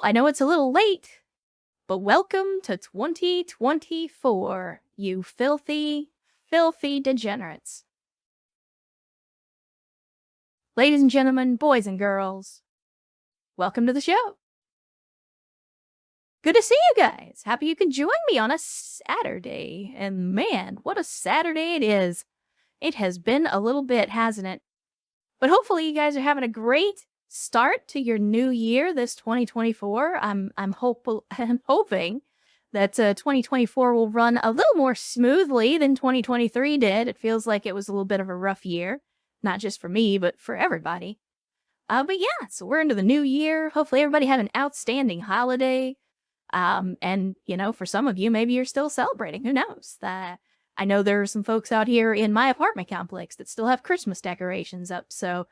I know it's a little late, but welcome to 2024, you filthy, filthy degenerates. Ladies and gentlemen, boys and girls, welcome to the show. Good to see you guys. Happy you can join me on a Saturday. And man, what a Saturday it is. It has been a little bit, hasn't it? But hopefully you guys are having a great start to your new year, this 2024. I'm hoping that 2024 will run a little more smoothly than 2023 did. It feels like it was a little bit of a rough year, not just for me, but for everybody. But yeah, so we're into the new year. Hopefully everybody had an outstanding holiday. And, you know, for some of you, maybe you're still celebrating. Who knows? I know there are some folks out here in my apartment complex that still have Christmas decorations up. So,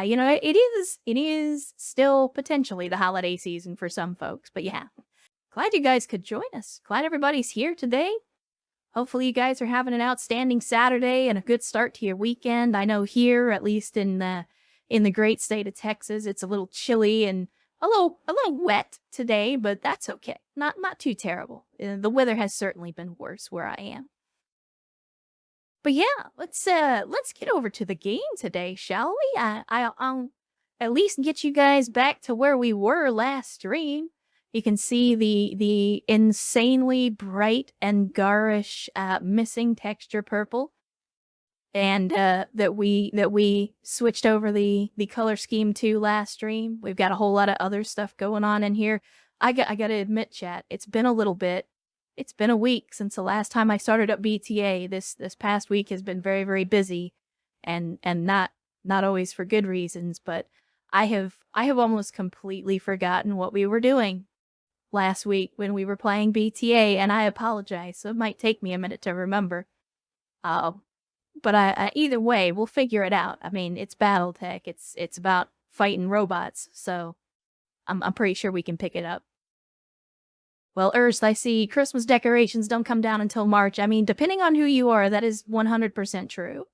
you know, it is still potentially the holiday season for some folks. But yeah, glad you guys could join us. Glad everybody's here today. Hopefully you guys are having an outstanding Saturday and a good start to your weekend. I know here, at least in the great state of Texas, it's a little chilly and a little wet today, but that's okay. Not too terrible. The weather has certainly been worse where I am. But yeah, let's get over to the game today, shall we? I'll at least get you guys back to where we were last stream. You can see the insanely bright and garish missing texture purple. And that we switched over the color scheme to last stream. We've got a whole lot of other stuff going on in here. I gotta admit, chat, it's been a little bit. It's been a week since the last time I started up BTA. This past week has been very, very busy, and not always for good reasons. But I have almost completely forgotten what we were doing last week when we were playing BTA, and I apologize. So it might take me a minute to remember. But I either way, we'll figure it out. I mean, it's BattleTech. It's about fighting robots, so I'm pretty sure we can pick it up. Well, Ernst, I see Christmas decorations don't come down until March. I mean, depending on who you are, that is 100% true.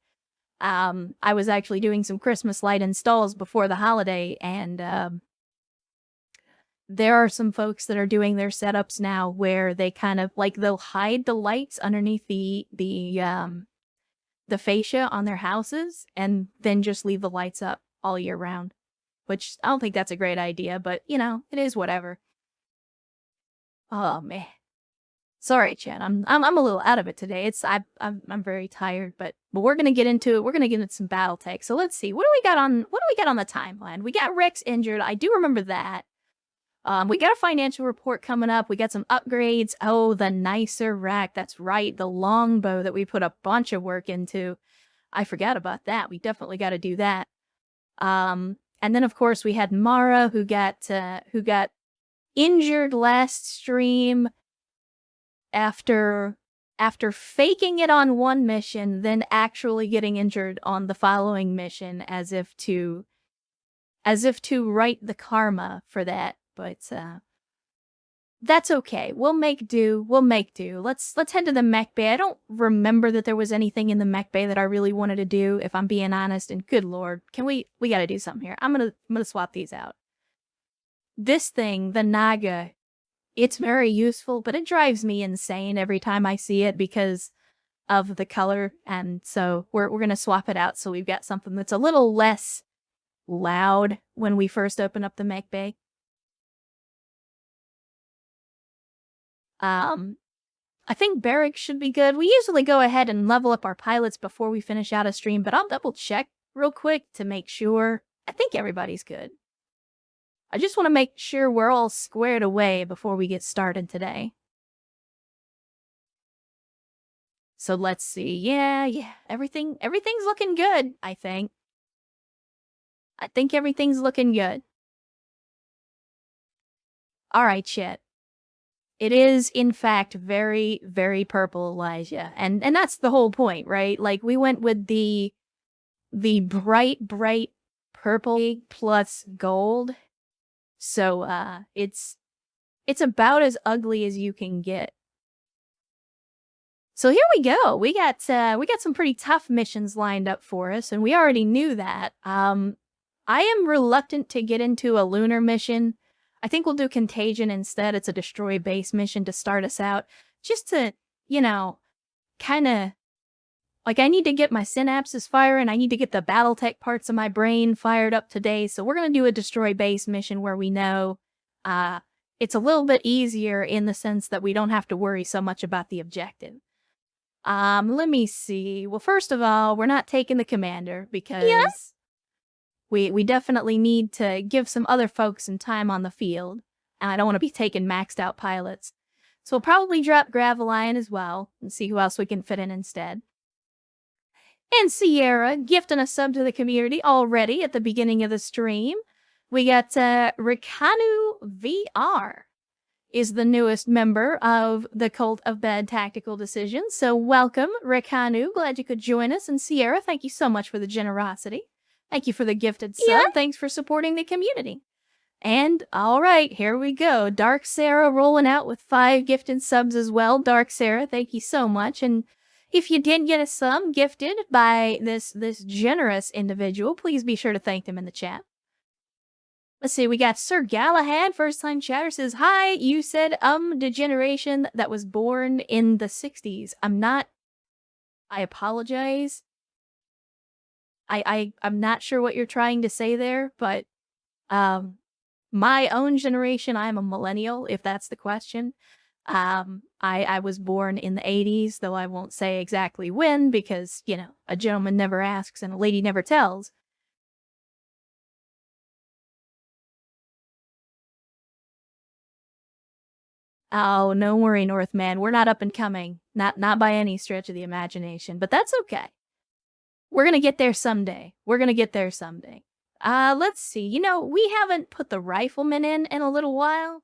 I was actually doing some Christmas light installs before the holiday, and there are some folks that are doing their setups now where they kind of, like, they'll hide the lights underneath the fascia on their houses and then just leave the lights up all year round, which I don't think that's a great idea, but you know, it is whatever. Oh man, sorry, Chad. I'm a little out of it today. I'm very tired, but we're gonna get into it. We're gonna get into some BattleTech. So let's see, what do we got on the timeline? We got Rex injured. I do remember that. We got a financial report coming up. We got some upgrades. Oh, the nicer rack. That's right. The longbow that we put a bunch of work into. I forgot about that. We definitely got to do that. And then of course we had Mara who got injured last stream after faking it on one mission, then actually getting injured on the following mission as if to right the karma for that. But that's okay. We'll make do. Let's head to the mech bay. I don't remember that there was anything in the mech bay that I really wanted to do, if I'm being honest. And good lord, we gotta do something here. I'm gonna swap these out. This thing, the Naga, it's very useful, but it drives me insane every time I see it because of the color. And so we're gonna swap it out so we've got something that's a little less loud when we first open up the mech bay. I think barracks should be good. We usually go ahead and level up our pilots before we finish out a stream, but I'll double check real quick to make sure. I think everybody's good. I just want to make sure we're all squared away before we get started today. So let's see. Yeah, everything's looking good, I think. I think everything's looking good. All right, Chet. It is, in fact, very, very purple, Elijah. And that's the whole point, right? Like, we went with the bright purple plus gold. So, it's about as ugly as you can get. So here we go. We got some pretty tough missions lined up for us, and we already knew that. I am reluctant to get into a lunar mission. I think we'll do Contagion instead. It's a destroy base mission to start us out. Just to, you know, kind of, like, I need to get my synapses firing. I need to get the BattleTech parts of my brain fired up today. So we're going to do a destroy base mission where we know it's a little bit easier in the sense that we don't have to worry so much about the objective. Let me see. Well, first of all, we're not taking the commander because we definitely need to give some other folks some time on the field. And I don't want to be taking maxed out pilots. So we'll probably drop Gravelion as well and see who else we can fit in instead. And Sierra gifting a sub to the community already at the beginning of the stream. We got Rikanu VR is the newest member of the Cult of Bad Tactical Decisions. So welcome, Rikanu. Glad you could join us. And Sierra, thank you so much for the generosity. Thank you for the gifted sub. Yeah. Thanks for supporting the community. And all right, here we go. Dark Sarah rolling out with 5 gifted subs as well. Dark Sarah, thank you so much. And if you did get a sub gifted by this generous individual, please be sure to thank them in the chat. Let's see, we got Sir Galahad, first-time chatter, says, hi, you said the generation that was born in the 60s. I'm not... I apologize. I'm not sure what you're trying to say there, but my own generation, I'm a millennial, if that's the question. I was born in the 80s, though I won't say exactly when, because, you know, a gentleman never asks and a lady never tells. Oh, no worry, Northman. We're not up and coming. Not by any stretch of the imagination, but that's okay. We're gonna get there someday. We're gonna get there someday. Let's see. You know, we haven't put the rifleman in a little while.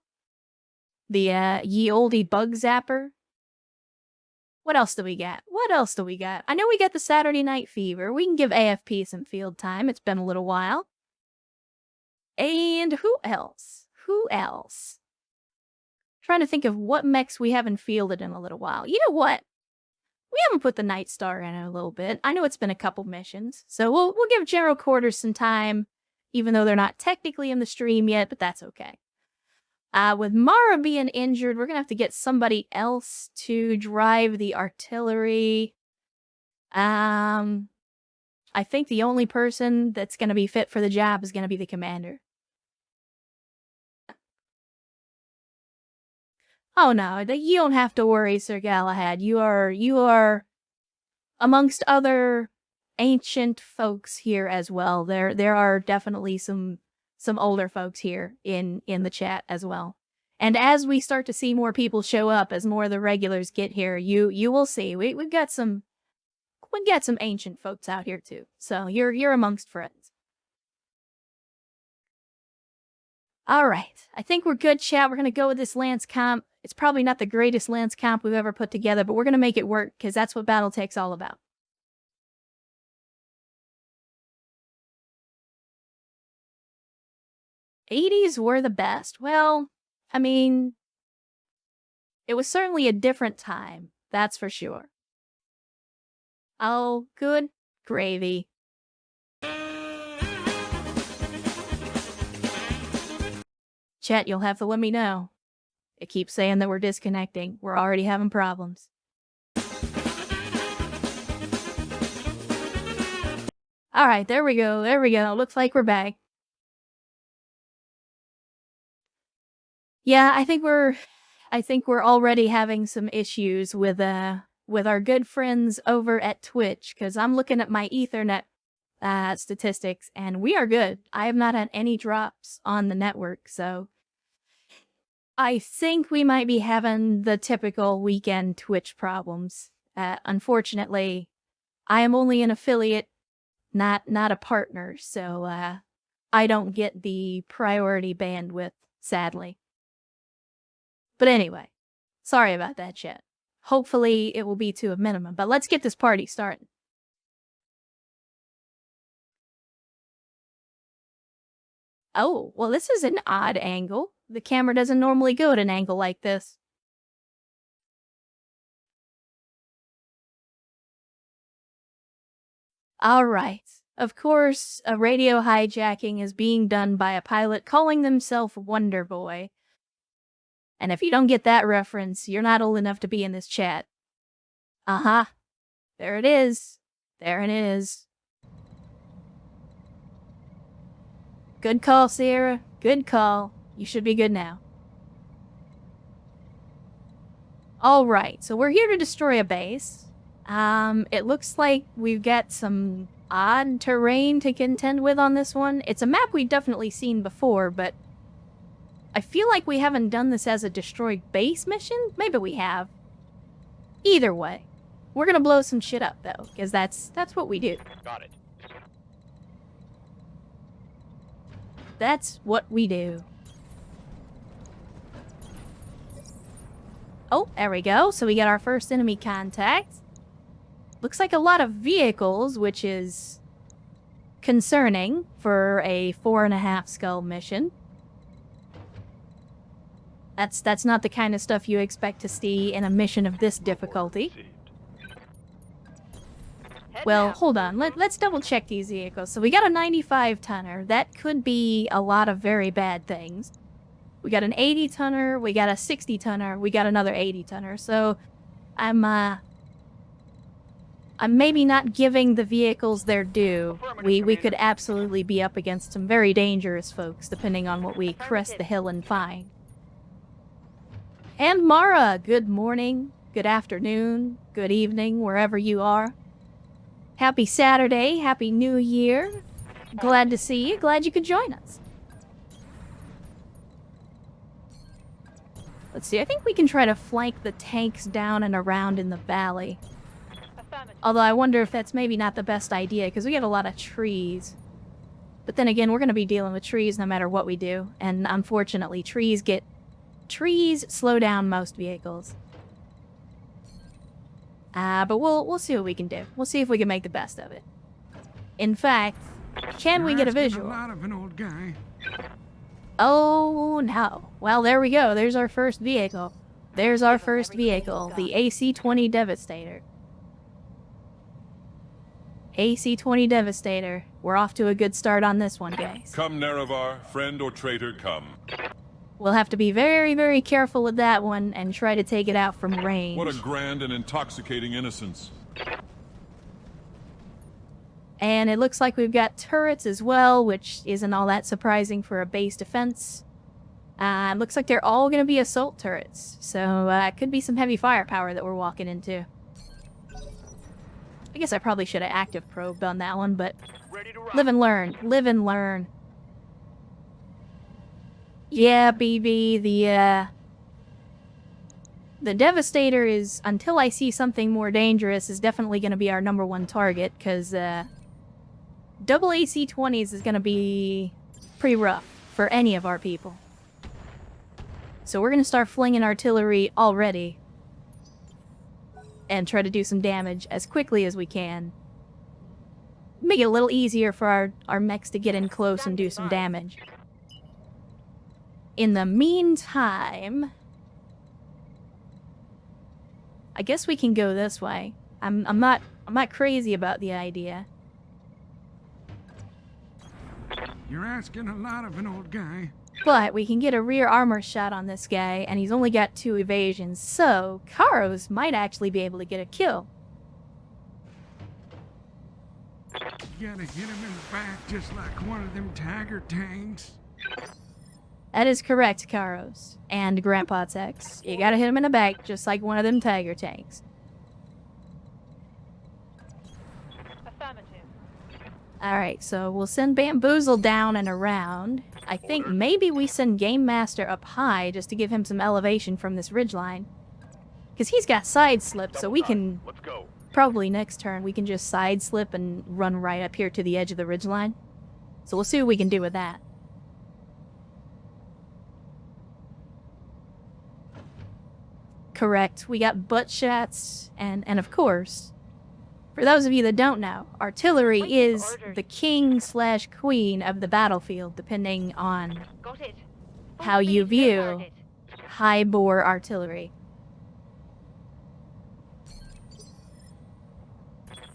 The, ye olde bug zapper. What else do we got? What else do we got? I know we got the Saturday Night Fever. We can give AFP some field time. It's been a little while. And who else? Who else? Trying to think of what mechs we haven't fielded in a little while. You know what? We haven't put the Night Star in a little bit. I know it's been a couple missions, so we'll give General Quarters some time, even though they're not technically in the stream yet, but that's okay. With Mara being injured, we're gonna have to get somebody else to drive the artillery. I think the only person that's gonna be fit for the job is gonna be the commander. Oh no, you don't have to worry, Sir Galahad. You are amongst other ancient folks here as well. There are definitely some older folks here in the chat as well. And as we start to see more people show up, as more of the regulars get here, you will see we've got some ancient folks out here too. So you're amongst friends. All right, I think we're good, chat. We're gonna go with this Lance comp. It's probably not the greatest Lance comp we've ever put together, but we're gonna make it work because that's what BattleTech's all about. '80s were the best. Well, I mean, it was certainly a different time, that's for sure. Oh, good gravy. Chat, you'll have to let me know. It keeps saying that we're disconnecting. We're already having problems. Alright, there we go, there we go. Looks like we're back. Yeah, I think we're already having some issues with our good friends over at Twitch, because I'm looking at my Ethernet statistics, and we are good. I have not had any drops on the network, so I think we might be having the typical weekend Twitch problems. Unfortunately, I am only an affiliate, not a partner, so I don't get the priority bandwidth, sadly. But anyway, sorry about that, chat. Hopefully it will be to a minimum, but let's get this party started. Oh, well, this is an odd angle. The camera doesn't normally go at an angle like this. All right. Of course, a radio hijacking is being done by a pilot calling themselves Wonder Boy. And if you don't get that reference, you're not old enough to be in this chat. Uh-huh. There it is. There it is. Good call, Sierra. Good call. You should be good now. Alright, so we're here to destroy a base. It looks like we've got some odd terrain to contend with on this one. It's a map we've definitely seen before, but I feel like we haven't done this as a destroy base mission. Maybe we have. Either way, we're gonna blow some shit up, though, because that's what we do. Got it. That's what we do. Oh, there we go. So we got our first enemy contact. Looks like a lot of vehicles, which is concerning for a 4.5 skull mission. That's not the kind of stuff you expect to see in a mission of this difficulty. Well, hold on. Let's double check these vehicles. So we got a 95 tonner. That could be a lot of very bad things. We got an 80 tonner. We got a 60 tonner. We got another 80 tonner. So I'm maybe not giving the vehicles their due. We could absolutely be up against some very dangerous folks, depending on what we crest the hill and find. And Mara, good morning, good afternoon, good evening, wherever you are. Happy Saturday, Happy New Year. Glad to see you, glad you could join us. Let's see, I think we can try to flank the tanks down and around in the valley. Although I wonder if that's maybe not the best idea, because we get a lot of trees. But then again, we're going to be dealing with trees no matter what we do. And unfortunately, trees slow down most vehicles. But we'll see what we can do. We'll see if we can make the best of it. In fact, can we get a visual? A lot of an old guy. Oh, no. Well, there we go. There's our first vehicle. There's our first vehicle, the AC-20 Devastator. AC-20 Devastator. We're off to a good start on this one, guys. Come, Nerevar, friend or traitor, come. We'll have to be very, very careful with that one and try to take it out from range. What a grand and intoxicating innocence. And it looks like we've got turrets as well, which isn't all that surprising for a base defense. It looks like they're all going to be assault turrets, so it could be some heavy firepower that we're walking into. I guess I probably should have active probed on that one, but live and learn. Live and learn. Yeah, BB, the Devastator is, until I see something more dangerous, is definitely going to be our #1 target, because double AC-20s is going to be pretty rough for any of our people. So we're going to start flinging artillery already and try to do some damage as quickly as we can. Make it a little easier for our mechs to get in close and do some damage. In the meantime, I guess we can go this way. I'm not crazy about the idea. You're asking a lot of an old guy. But we can get a rear armor shot on this guy, and he's only got 2 evasions, so Karos might actually be able to get a kill. You gotta hit him in the back just like one of them Tiger tanks. That is correct, Karos. And Grandpa Tex. You gotta hit him in the back just like one of them Tiger tanks. Affirmative. Alright, so we'll send Bamboozle down and around. I think maybe we send Game Master up high just to give him some elevation from this ridgeline. Because he's got side slip, so we can... Let's go. Probably next turn we can just side slip and run right up here to the edge of the ridgeline. So we'll see what we can do with that. Correct. We got butt shots, and of course, for those of you that don't know, artillery is the king/queen of the battlefield, depending on how you view high-bore artillery.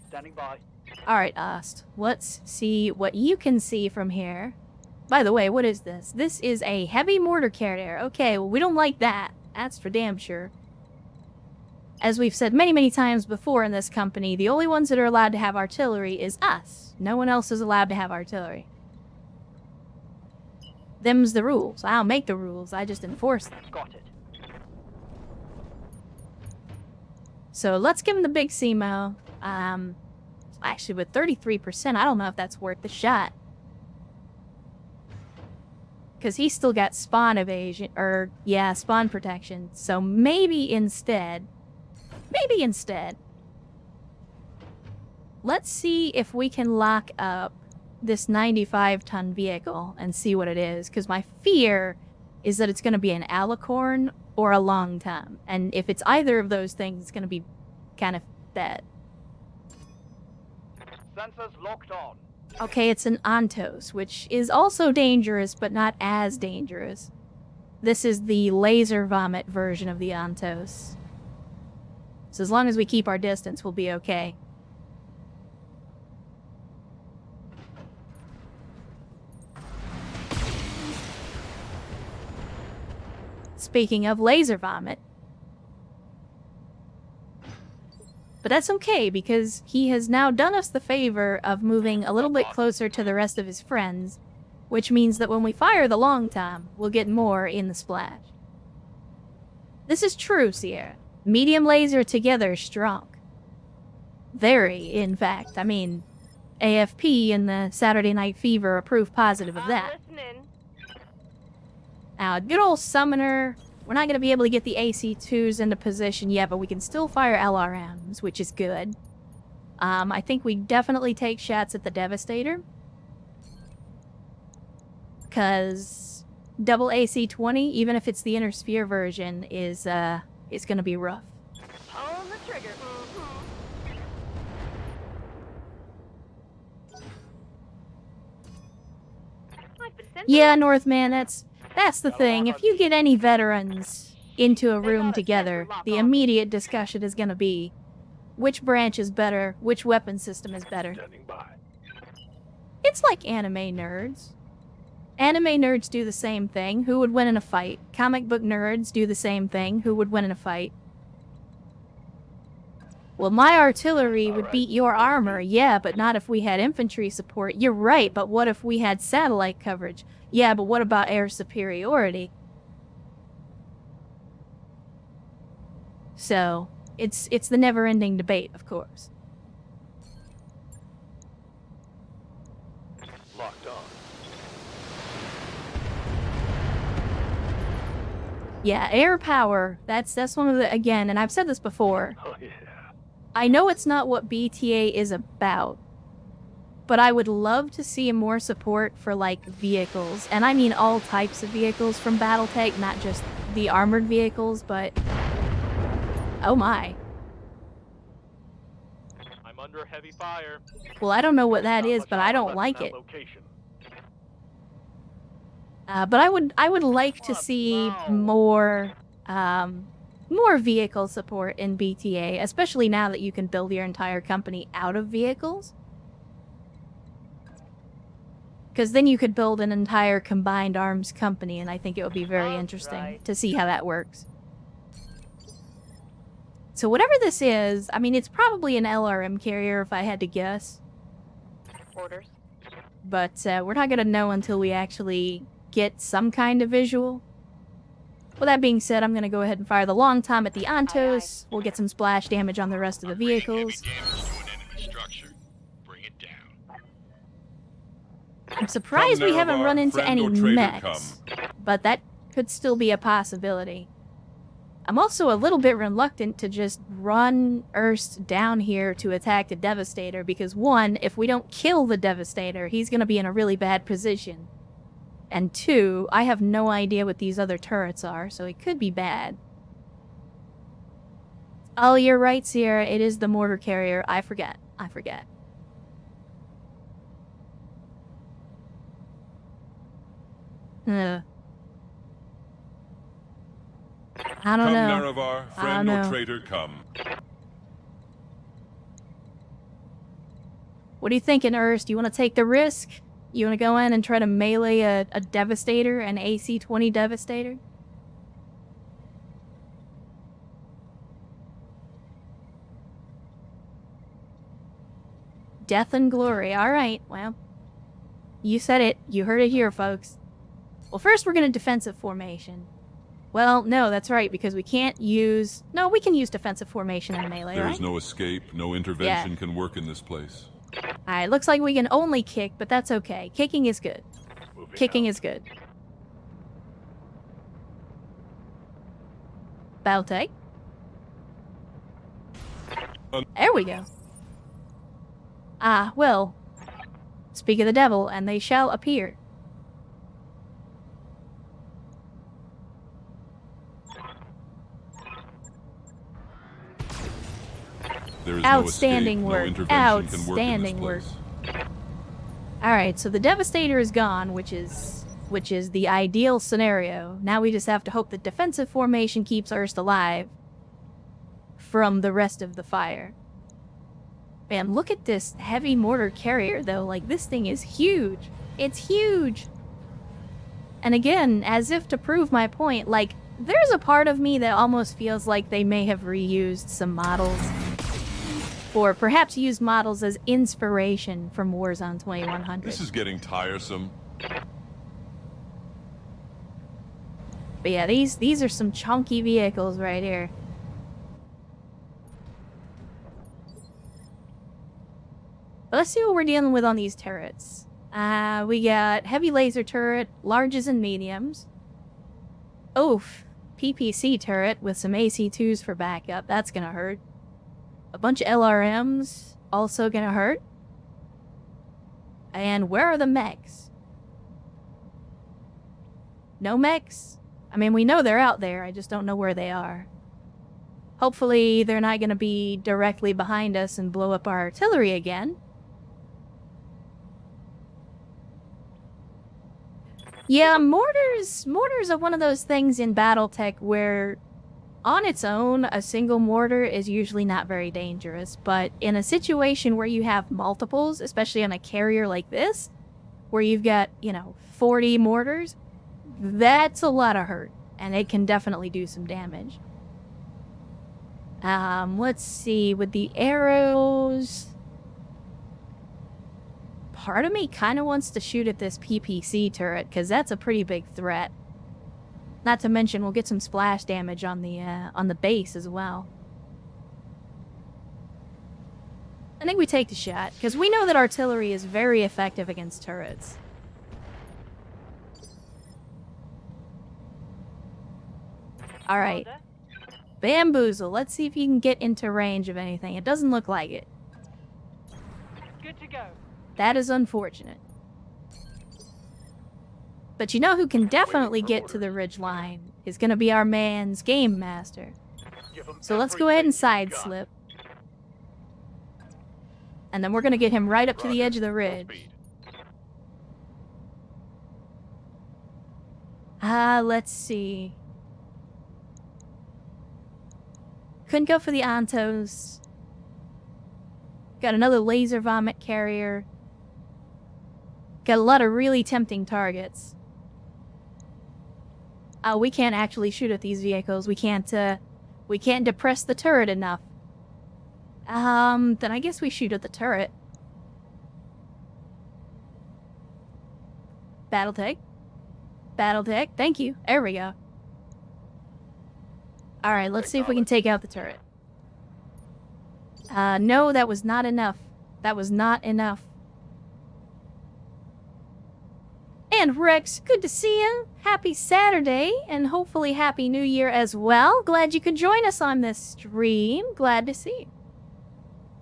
Standing by. Alright, Ost. Let's see what you can see from here. By the way, what is this? This is a heavy mortar carrier. Okay, well, we don't like that. That's for damn sure. As we've said many, many times before in this company, the only ones that are allowed to have artillery is us. No one else is allowed to have artillery. Them's the rules. I don't make the rules, I just enforce them. Got it. So let's give him the big CMO. Actually, with 33%, I don't know if that's worth the shot. Because he's still got spawn evasion, or, yeah, spawn protection. So maybe instead, let's see if we can lock up this 95-ton vehicle and see what it is. Because my fear is that it's going to be an alicorn or a long tom. And if it's either of those things, it's going to be kind of bad. Sensors locked on. Okay, it's an Ontos, which is also dangerous, but not as dangerous. This is the laser vomit version of the Ontos. So as long as we keep our distance, we'll be okay. Speaking of laser vomit. But that's okay, because he has now done us the favor of moving a little bit closer to the rest of his friends, which means that when we fire the long tom, we'll get more in the splash. This is true, Sierra. Medium laser together strong. Very, in fact. I mean, AFP and the Saturday Night Fever are proof positive of that. Now, good old Summoner, we're not going to be able to get the AC2s into position yet, but we can still fire LRMs, which is good. I think we definitely take shots at the Devastator. Because double AC20, even if it's the Inner Sphere version, is going to be rough. On the trigger. Yeah, Northman, that's the thing. If you get any veterans into a room together, the immediate discussion is going to be which branch is better, which weapon system is better. It's like anime nerds. Anime nerds do the same thing. Who would win in a fight? Comic book nerds do the same thing. Who would win in a fight? Well, my artillery would beat your armor, yeah, but not if we had infantry support. You're right, but what if we had satellite coverage? Yeah, but what about air superiority? So, it's the never-ending debate, of course. Locked on. Yeah, air power, that's one of the, again, and I've said this before. Oh, yeah. I know it's not what BTA is about, but I would love to see more support for, like, vehicles. And I mean all types of vehicles from BattleTech, not just the armored vehicles, but... Oh my. I'm under heavy fire. Well, I don't know what that is, but I don't like it. But I would like to see more, more vehicle support in BTA, especially now that you can build your entire company out of vehicles. Because then you could build an entire combined arms company, and I think it would be very interesting to see how that works. So whatever this is, I mean, it's probably an LRM carrier if I had to guess. Orders. But we're not going to know until we actually get some kind of visual. With that being said, I'm going to go ahead and fire the long tom at the Ontos. We'll get some splash damage on the rest of the vehicles. I'm surprised we haven't run into any mechs, but that could still be a possibility. I'm also a little bit reluctant to just run Erst down here to attack the Devastator because, one, if we don't kill the Devastator, he's going to be in a really bad position. And two, I have no idea what these other turrets are, so it could be bad. Oh, you're right, Sierra. It is the mortar carrier. I forget. I forget. I don't know. Come, Nerevar, friend or traitor, come. What are you thinking, Ernst? You want to take the risk? You want to go in and try to melee a Devastator, an AC-20 Devastator? Death and glory. Alright, well. You said it. You heard it here, folks. Well, first we're going to defensive formation. Well, no, that's right, because we can't use... No, we can use defensive formation in melee, There right? is no escape, no intervention can work in this place. Alright, looks like we can only kick, but that's okay. Kicking is good. Moving Kicking out. is good. BATTLETECH. There we go. Ah, well. Speak of the devil, and they shall appear. There is Outstanding no work. escape, no intervention can work in Outstanding this work. place. Alright, so the Devastator is gone, which is the ideal scenario. Now we just have to hope that defensive formation keeps Ernst alive from the rest of the fire. Man, look at this heavy mortar carrier, though. Like, this thing is huge. It's huge! And again, as if to prove my point, like, there's a part of me that almost feels like they may have reused some models. Or perhaps used models as inspiration from Warzone 2100. This is getting tiresome. But yeah, these are some chunky vehicles right here. But let's see what we're dealing with on these turrets. We got heavy laser turret, larges and mediums. Oof, PPC turret with some AC2s for backup. That's gonna hurt. A bunch of LRMs, also gonna hurt. And where are the mechs? No mechs? I mean, we know they're out there, I just don't know where they are. Hopefully, they're not gonna be directly behind us and blow up our artillery again. Yeah, mortars are one of those things in BattleTech where, on its own, a single mortar is usually not very dangerous, but in a situation where you have multiples, especially on a carrier like this, where you've got, 40 mortars, that's a lot of hurt, and it can definitely do some damage. Let's see, with the arrows... Part of me kind of wants to shoot at this PPC turret, because that's a pretty big threat. Not to mention, we'll get some splash damage on the base as well. I think we take the shot, because we know that artillery is very effective against turrets. Alright. Bamboozle. Let's see if you can get into range of anything. It doesn't look like it. Good to go. That is unfortunate. But you know who can definitely get to the ridge line is going to be our man's Game Master. Give 'em So let's go ahead and everything you side got. slip. And then we're going to get him right up to the Roger. edge of the Full ridge. speed. Let's see. Couldn't go for the Antos. Got another laser vomit carrier. Got a lot of really tempting targets. We can't actually shoot at these vehicles. We can't depress the turret enough. Then I guess we shoot at the turret. BattleTech. BattleTech, thank you. There we go. Alright, let's see if we can take out the turret. No, that was not enough. That was not enough. And Rex, good to see you. Happy Saturday, and hopefully Happy New Year as well. Glad you could join us on this stream. Glad to see you.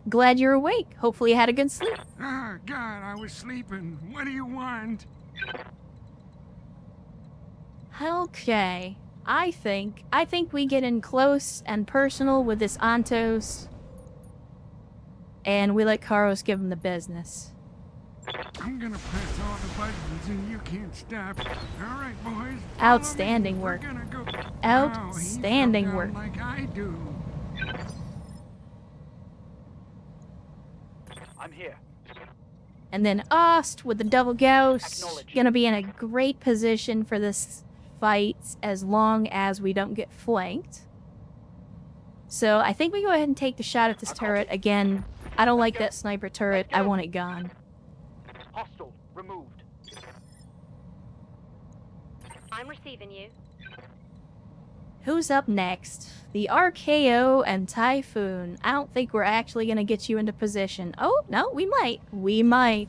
Glad you're awake. Hopefully you had a good sleep. Ah, God, I was sleeping. What do you want? Okay. I think we get in close and personal with this Antos. And we let Karos give him the business. I'm gonna press all the buttons and you can't stop. All right, boys. follow me. Outstanding We're work. gonna go. Outstanding Wow, he fell work. down like I do. I'm here. And then Ost with the double ghost. Acknowledged. Gonna be in a great position for this fight as long as we don't get flanked. So I think we go ahead and take the shot at this turret. Again, I don't like that sniper turret. I want it gone. Hostile removed. I'm receiving you. Who's up next? The RKO and Typhoon. I don't think we're actually going to get you into position. Oh, no, we might. We might.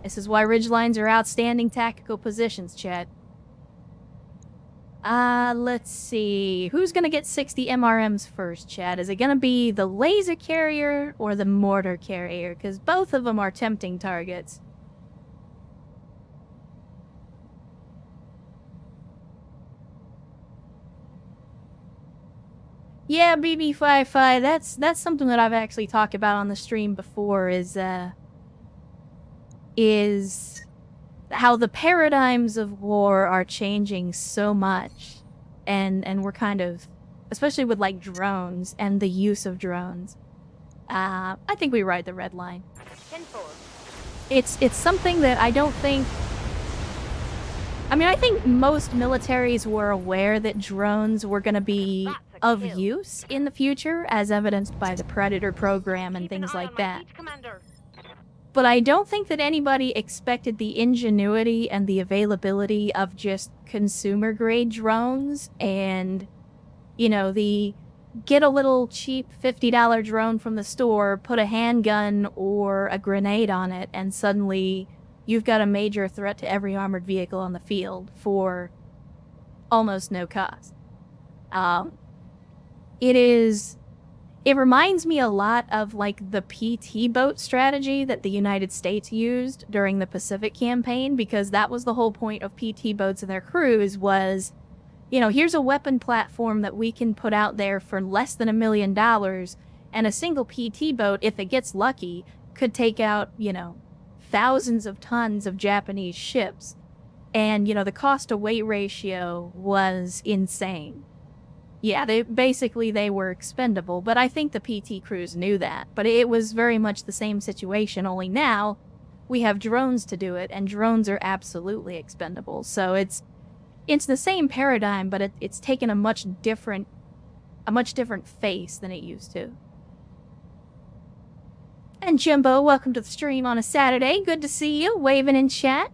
This is why ridgelines are outstanding tactical positions, chat. Let's see. Who's going to get 60 MRMs first, chat? Is it going to be the laser carrier or the mortar carrier? Because both of them are tempting targets. Yeah, BB55, that's something that I've actually talked about on the stream before, is how the paradigms of war are changing so much. And we're kind of, especially with like drones and the use of drones. I think we ride the red line. 10-4. It's something that I don't think... I mean, I think most militaries were aware that drones were going to be of use in the future, as evidenced by the Predator program and Keep an things eye like on my that. feet, Commander. But I don't think that anybody expected the ingenuity and the availability of just consumer-grade drones and, you know, the get a little cheap $50 drone from the store, put a handgun or a grenade on it, and suddenly you've got a major threat to every armored vehicle on the field for almost no cost. It reminds me a lot of like the PT boat strategy that the United States used during the Pacific campaign, because that was the whole point of PT boats and their crews was, you know, here's a weapon platform that we can put out there for less than $1 million, and a single PT boat, if it gets lucky, could take out, you know, thousands of tons of Japanese ships. And, you know, the cost to weight ratio was insane. Yeah, they were expendable, but I think the PT crews knew that. But it was very much the same situation, only now we have drones to do it, and drones are absolutely expendable. So it's the same paradigm, but it's taken a much different face than it used to. And Jimbo, welcome to the stream on a Saturday. Good to see you, waving in chat.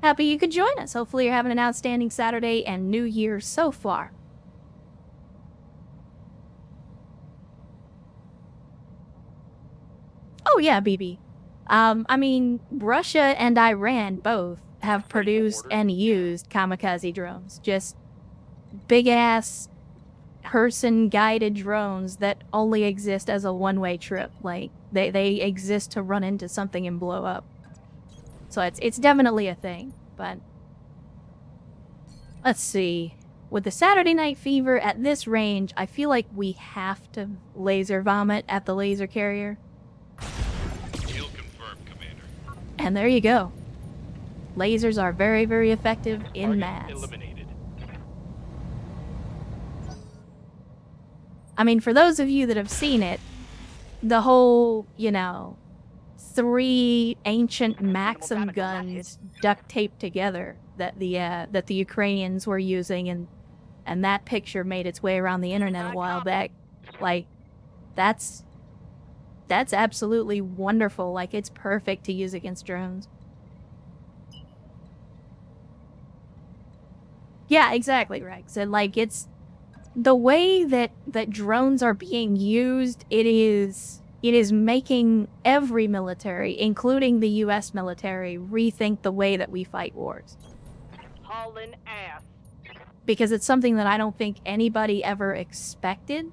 Happy you could join us. Hopefully you're having an outstanding Saturday and New Year so far. Oh yeah, BB. I mean, Russia and Iran both have produced and used kamikaze drones. Just big-ass, person-guided drones that only exist as a one-way trip. Like, they exist to run into something and blow up. So it's definitely a thing, but... Let's see. With the Saturday Night Fever at this range, I feel like we have to laser vomit at the laser carrier. Deal confirmed, Commander. And there you go. Lasers are very, very effective in mass. Eliminated. I mean, for those of you that have seen it, the whole, you know, 3 ancient Maxim guns duct taped together that the Ukrainians were using, and that picture made its way around the internet a while back. Like, that's absolutely wonderful. Like, it's perfect to use against drones. Yeah, exactly, Rex. And like, it's the way that drones are being used, it is making every military, including the US military, rethink the way that we fight wars. Hauling ass. Because it's something that I don't think anybody ever expected.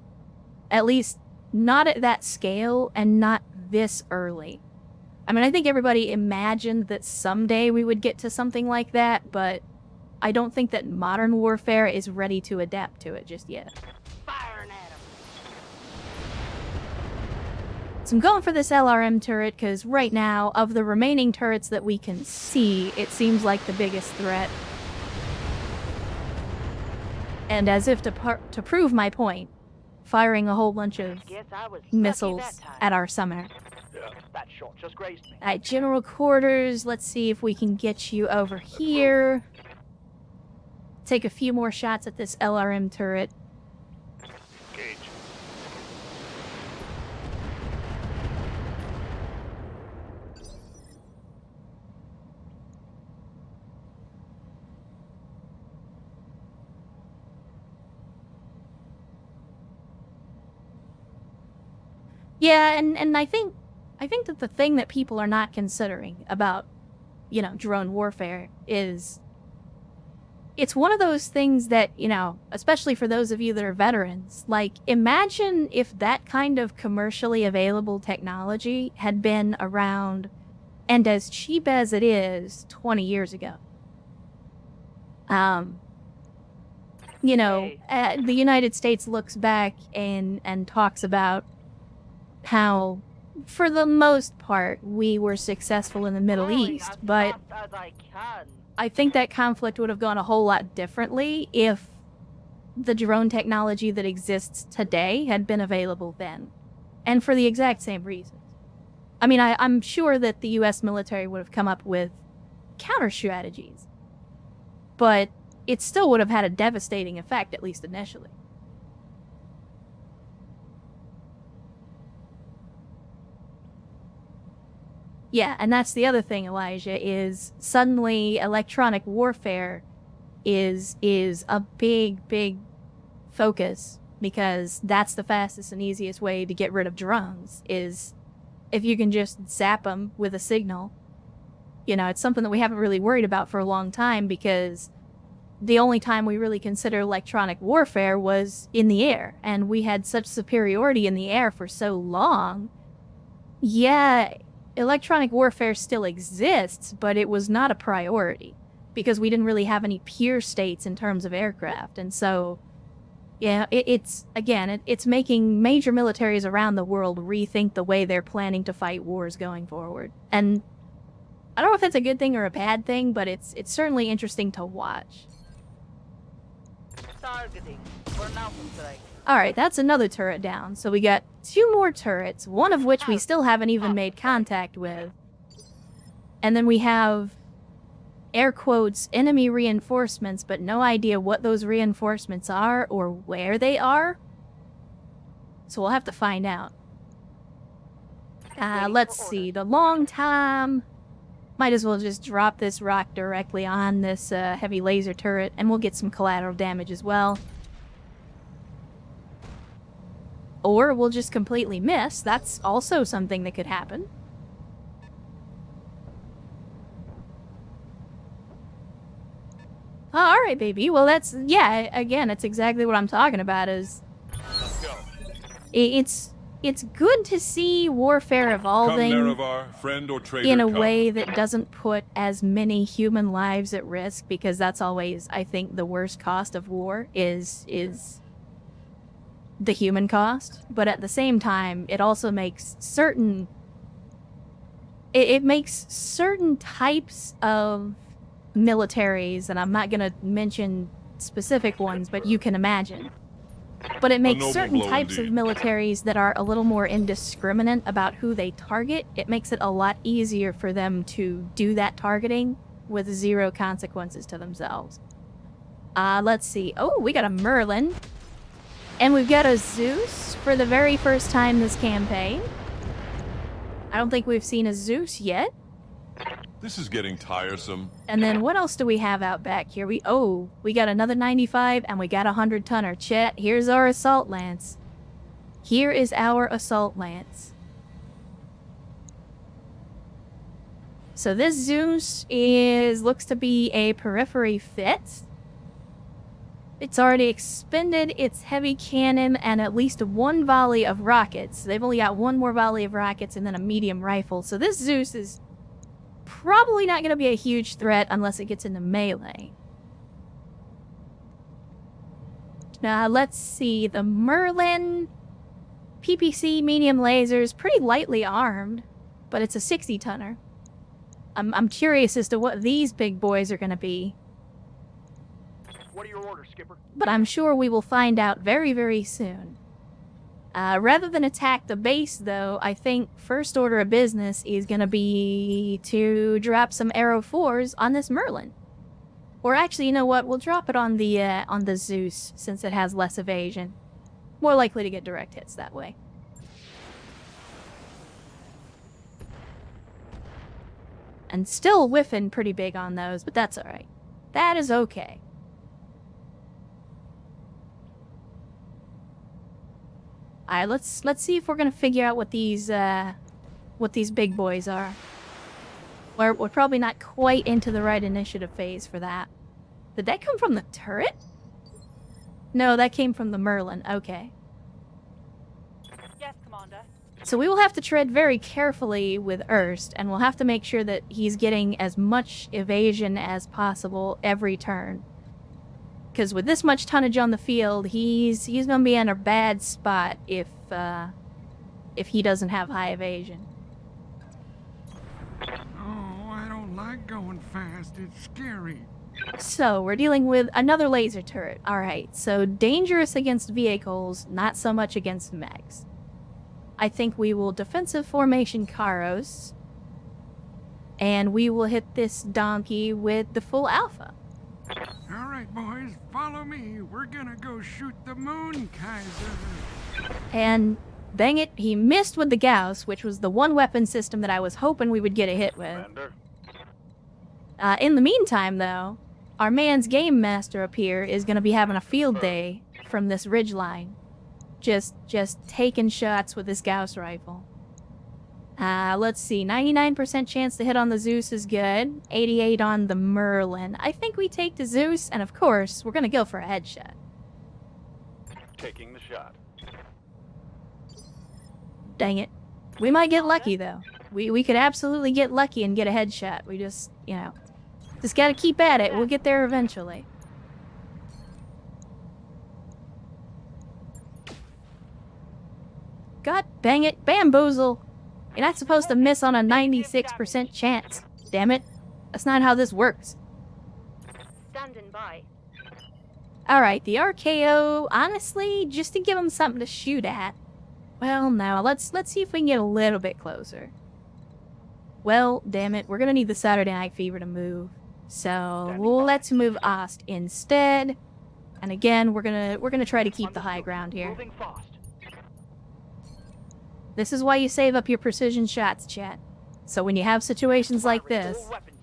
At least not at that scale and not this early. I mean, I think everybody imagined that someday we would get to something like that, but I don't think that modern warfare is ready to adapt to it just yet. Firing at him. So I'm going for this LRM turret because right now, of the remaining turrets that we can see, it seems like the biggest threat. And as if to prove my point, firing a whole bunch of Guess I was lucky missiles that time. at our summoner. That shot just grazed me. Alright, general quarters. Let's see if we can get you over here. Take a few more shots at this LRM turret. Engage. Yeah, and I think that the thing that people are not considering about, you know, drone warfare is it's one of those things that, you know, especially for those of you that are veterans, like, imagine if that kind of commercially available technology had been around and as cheap as it is 20 years ago. You know, the United States looks back and talks about how, for the most part, we were successful in the Middle East, but As I can. I think that conflict would have gone a whole lot differently if the drone technology that exists today had been available then. And for the exact same reasons. I mean, I'm sure that the US military would have come up with counter strategies. But it still would have had a devastating effect, at least initially. Yeah, and that's the other thing, Elijah, is suddenly electronic warfare is a big focus, because that's the fastest and easiest way to get rid of drones, is if you can just zap them with a signal. You know, it's something that we haven't really worried about for a long time, because the only time we really considered electronic warfare was in the air, and we had such superiority in the air for so long. Yeah, electronic warfare still exists, but it was not a priority because we didn't really have any peer states in terms of aircraft. And so, yeah, it's making major militaries around the world rethink the way they're planning to fight wars going forward. And I don't know if that's a good thing or a bad thing, but it's certainly interesting to watch. Targeting. For now, strike. Alright, that's another turret down. So we got 2 more turrets, one of which we still haven't even made contact with. And then we have, air quotes, enemy reinforcements, but no idea what those reinforcements are or where they are. So we'll have to find out. Let's see, the long time. Might as well just drop this rock directly on this heavy laser turret, and we'll get some collateral damage as well. Or we'll just completely miss. That's also something that could happen. Oh, alright, baby. Well, that's, yeah, again, it's exactly what I'm talking about, is Let's go. it's good to see warfare Come, evolving Nerevar, friend or traitor, in a come. way that doesn't put as many human lives at risk, because that's always, I think, the worst cost of war is the human cost. But at the same time, it also makes certain certain types of militaries, and I'm not gonna mention specific ones, but you can imagine. But it makes noble certain blow types of indeed. militaries that are a little more indiscriminate about who they target. It makes it a lot easier for them to do that targeting with 0 consequences to themselves. Let's see. Oh, we got a Merlin. And we've got a Zeus for the very first time this campaign. I don't think we've seen a Zeus yet. This is getting tiresome. And then what else do we have out back here? We got another 95 and we got a 100-tonner. Chet, here's our assault lance. Here is our assault lance. So this Zeus looks to be a periphery fit. It's already expended its heavy cannon and at least 1 volley of rockets. They've only got 1 more volley of rockets and then a medium rifle. So this Zeus is probably not going to be a huge threat unless it gets into melee. Now, let's see. The Merlin PPC medium lasers, pretty lightly armed, but it's a 60-tonner. I'm curious as to what these big boys are going to be. What are your orders, Skipper? But I'm sure we will find out very, very soon. Rather than attack the base, though, I think first order of business is gonna be to drop some arrow 4s on this Merlin. Or actually, you know what? We'll drop it on the Zeus, since it has less evasion. More likely to get direct hits that way. And still whiffing pretty big on those, but that's alright. That is okay. Alright, let's see if we're gonna figure out what these big boys are. We're probably not quite into the right initiative phase for that. Did that come from the turret? No, that came from the Merlin. Okay. Yes, Commander. So we will have to tread very carefully with Erst, and we'll have to make sure that he's getting as much evasion as possible every turn. Because with this much tonnage on the field, he's gonna be in a bad spot if he doesn't have high evasion. Oh, I don't like going fast. It's scary. So, we're dealing with another laser turret. Alright, so dangerous against vehicles, not so much against mechs. I think we will defensive formation Karos, and we will hit this donkey with the full alpha. All right, boys, follow me. We're gonna go shoot the moon, Kaiser. And dang it, he missed with the Gauss, which was the one weapon system that I was hoping we would get a hit with. Commander. In the meantime, though, our man's game master up here is going to be having a field day from this ridge line. Just taking shots with this Gauss rifle. Let's see, 99% chance to hit on the Zeus is good. 88 on the Merlin. I think we take the Zeus, and of course, we're going to go for a headshot. Taking the shot. Dang it. We might get lucky, though. We could absolutely get lucky and get a headshot. We just, you know, just gotta keep at it. We'll get there eventually. God dang it. Bamboozle! You're not supposed to miss on a 96% chance. Damn it. That's not how this works. Standing by. Alright, the RKO, honestly, just to give him something to shoot at. Well, now, let's see if we can get a little bit closer. Well, damn it, we're gonna need the Saturday Night Fever to move. So, let's move Ost instead. And again, we're gonna try to keep the high ground here. Moving fast. This is why you save up your precision shots, chat. So when you have situations like this, All weapons.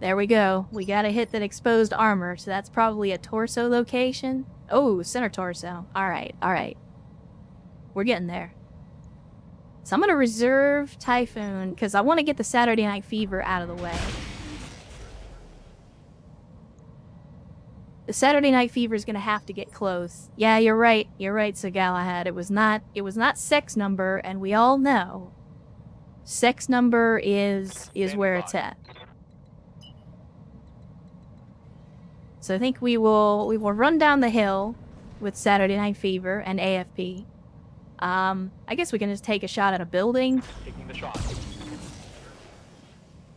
there we go. We got a hit that exposed armor, so that's probably a torso location. Oh, center torso. Alright, alright. We're getting there. So I'm gonna reserve Typhoon, because I want to get the Saturday Night Fever out of the way. The Saturday Night Fever is gonna have to get close. Yeah, you're right, Sir Galahad. It was not sex number, and we all know sex number is where it's at. So I think we will run down the hill with Saturday Night Fever and AFP. I guess we can just take a shot at a building. Taking the shot.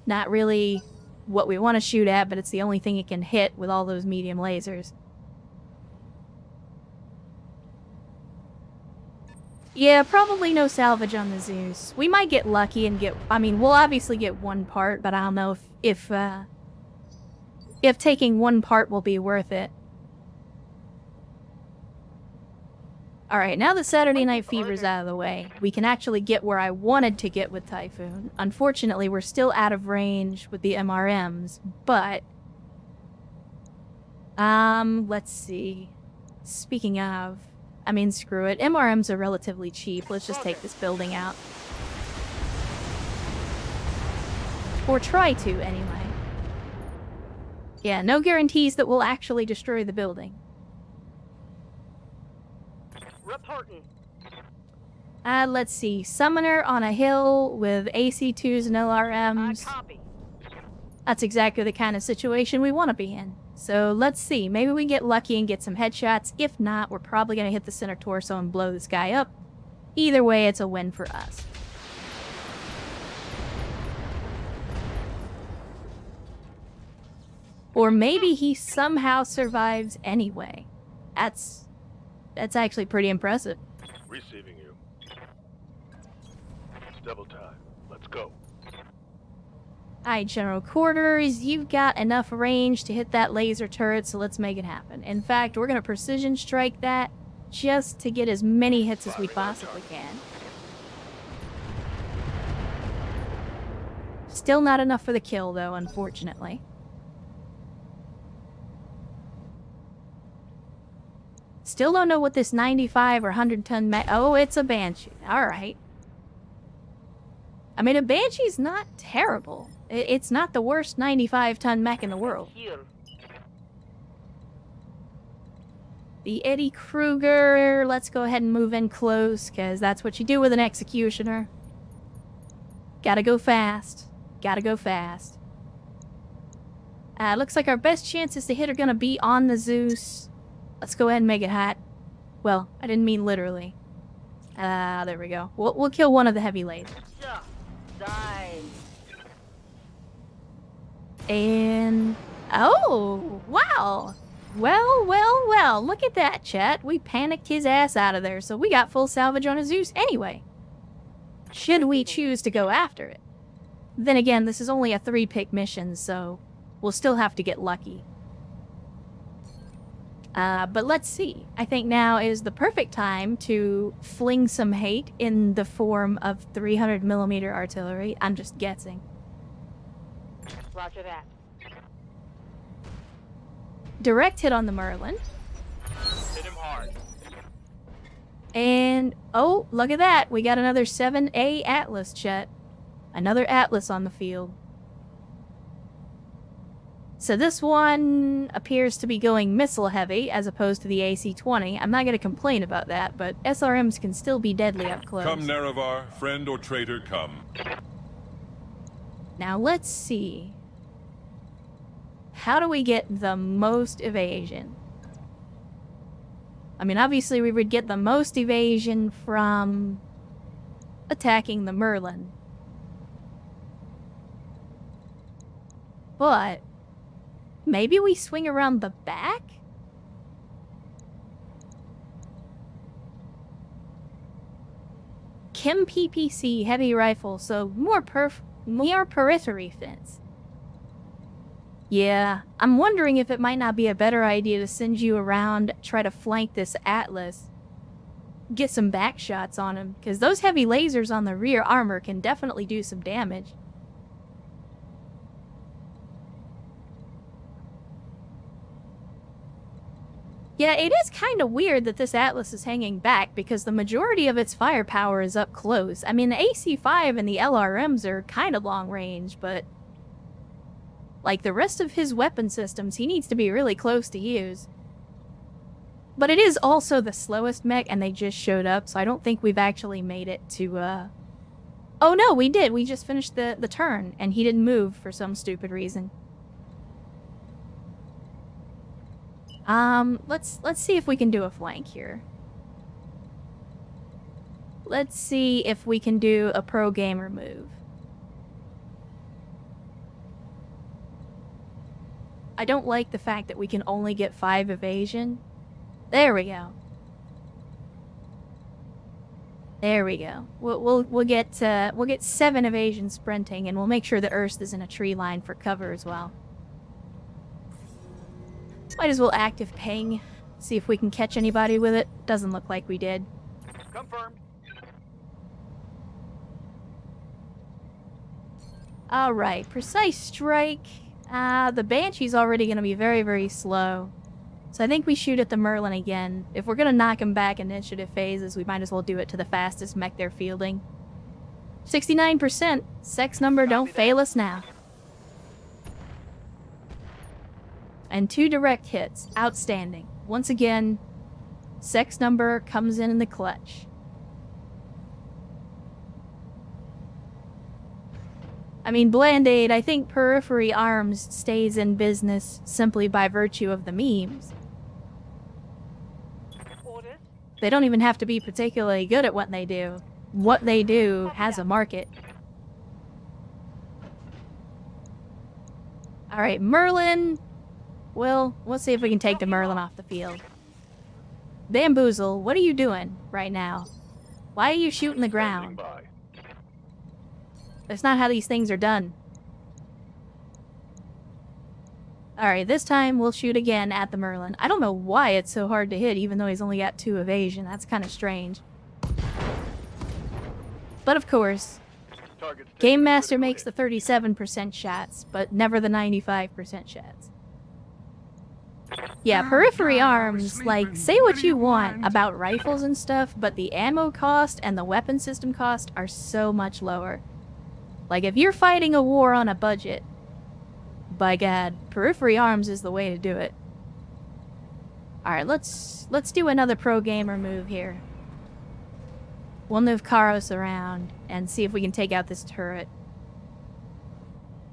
Not really what we want to shoot at, but it's the only thing it can hit with all those medium lasers. Yeah, probably no salvage on the Zeus. We might get lucky and get... I mean, we'll obviously get one part, but I don't know if taking one part will be worth it. Alright, now that Saturday Night Fever's out of the way, we can actually get where I wanted to get with Typhoon. Unfortunately, we're still out of range with the MRMs, but... let's see. Speaking of... I mean, screw it. MRMs are relatively cheap. Let's just take this building out. Or try to, anyway. Yeah, no guarantees that we'll actually destroy the building. Reporting. Let's see. Summoner on a hill with AC2s and LRMs. Copy. That's exactly the kind of situation we want to be in. So let's see. Maybe we get lucky and get some headshots. If not, we're probably going to hit the center torso and blow this guy up. Either way, it's a win for us. Or maybe he somehow survives anyway. That's actually pretty impressive. Receiving you. It's double time. Let's go. Alright, General Quarters, you've got enough range to hit that laser turret, so let's make it happen. In fact, we're gonna precision strike that just to get as many hits as we possibly can. Still not enough for the kill, though, unfortunately. Still don't know what this 95 or 100-ton oh, it's a Banshee. Alright. I mean, a Banshee's not terrible. It's not the worst 95-ton mech in the world. Here. The Eddie Kruger, let's go ahead and move in close, because that's what you do with an executioner. Gotta go fast. Gotta go fast. Looks like our best chances to hit are gonna be on the Zeus. Let's go ahead and make it hot. Well, I didn't mean literally. There we go. We'll kill one of the heavy lasers. Yeah. Die. And... oh, wow. Well, look at that, chat. We panicked his ass out of there, so we got full salvage on a Zeus anyway. Should we choose to go after it? Then again, this is only a 3-pick mission, so we'll still have to get lucky. But let's see. I think now is the perfect time to fling some hate in the form of 300mm artillery. I'm just guessing. Roger that. Direct hit on the Merlin. Hit him hard. And, oh, look at that. We got another 7A Atlas, chat. Another Atlas on the field. So this one appears to be going missile heavy as opposed to the AC-20. I'm not going to complain about that, but SRMs can still be deadly up close. Come, Nerevar, friend or traitor, come. Now let's see. How do we get the most evasion? I mean, obviously we would get the most evasion from attacking the Merlin. But maybe we swing around the back? Chem PPC heavy rifle, so more periphery fence. Yeah, I'm wondering if it might not be a better idea to send you around, try to flank this Atlas. Get some back shots on him, because those heavy lasers on the rear armor can definitely do some damage. Yeah, it is kind of weird that this Atlas is hanging back because the majority of its firepower is up close. I mean, the AC-5 and the LRMs are kind of long range, but like the rest of his weapon systems, he needs to be really close to use. But it is also the slowest mech, and they just showed up, so I don't think we've actually made it to, Oh no, we did! We just finished the turn, and he didn't move for some stupid reason. Let's see if we can do a flank here. Let's see if we can do a pro gamer move. I don't like the fact that we can only get 5 evasion. There we go. There we go. We'll get 7 evasion sprinting, and we'll make sure the Urst is in a tree line for cover as well. Might as well active ping. See if we can catch anybody with it. Doesn't look like we did. Confirmed. Alright, precise strike. The Banshee's already going to be very, very slow. So I think we shoot at the Merlin again. If we're going to knock him back initiative phases, we might as well do it to the fastest mech they're fielding. 69%. Sex number, don't fail us now. And 2 direct hits. Outstanding. Once again, sex number comes in the clutch. I mean, Bland-Aid, I think Periphery Arms stays in business simply by virtue of the memes. Orders. They don't even have to be particularly good at what they do. What they do has a market. Alright, Merlin. Well, we'll see if we can take the Merlin off the field. Bamboozle, what are you doing right now? Why are you shooting the Standing ground? by. That's not how these things are done. Alright, this time we'll shoot again at the Merlin. I don't know why it's so hard to hit, even though he's only got 2 evasion. That's kind of strange. But of course, Target's taking Game a Master critical makes the hit. 37% shots, but never the 95% shots. Yeah, periphery God, I was arms, like, sleeping. say what What do you you want want? about rifles and stuff, but the ammo cost and the weapon system cost are so much lower. Like, if you're fighting a war on a budget, by God, periphery arms is the way to do it. Alright, let's do another pro gamer move here. We'll move Karos around and see if we can take out this turret.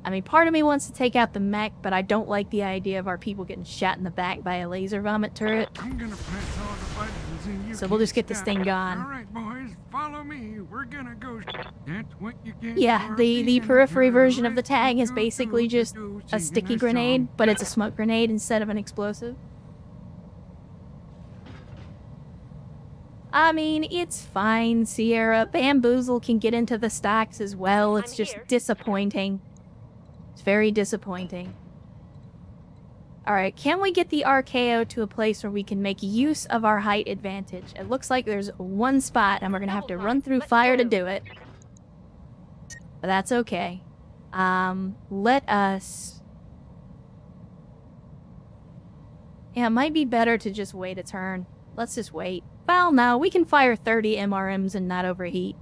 I mean, part of me wants to take out the mech, but I don't like the idea of our people getting shot in the back by a laser vomit turret. I'm gonna press all the buttons and you So we'll keep just get this stop. thing gone. All right, boys, follow me. We're gonna go. That's what you get. Yeah, for the being a periphery version of the terrorist. tag is Do, basically do, just do, a singing sticky a grenade, song. but it's a smoke grenade instead of an explosive. I mean, it's fine, Sierra. Bamboozle can get into the stacks as well. It's I'm just here. disappointing. It's very disappointing. Alright, can we get the RKO to a place where we can make use of our height advantage? It looks like there's one spot, and we're gonna have to run through Let's fire to go. do it. But that's okay. Let us... Yeah, it might be better to just wait a turn. Let's just wait. Well, no, we can fire 30 MRMs and not overheat.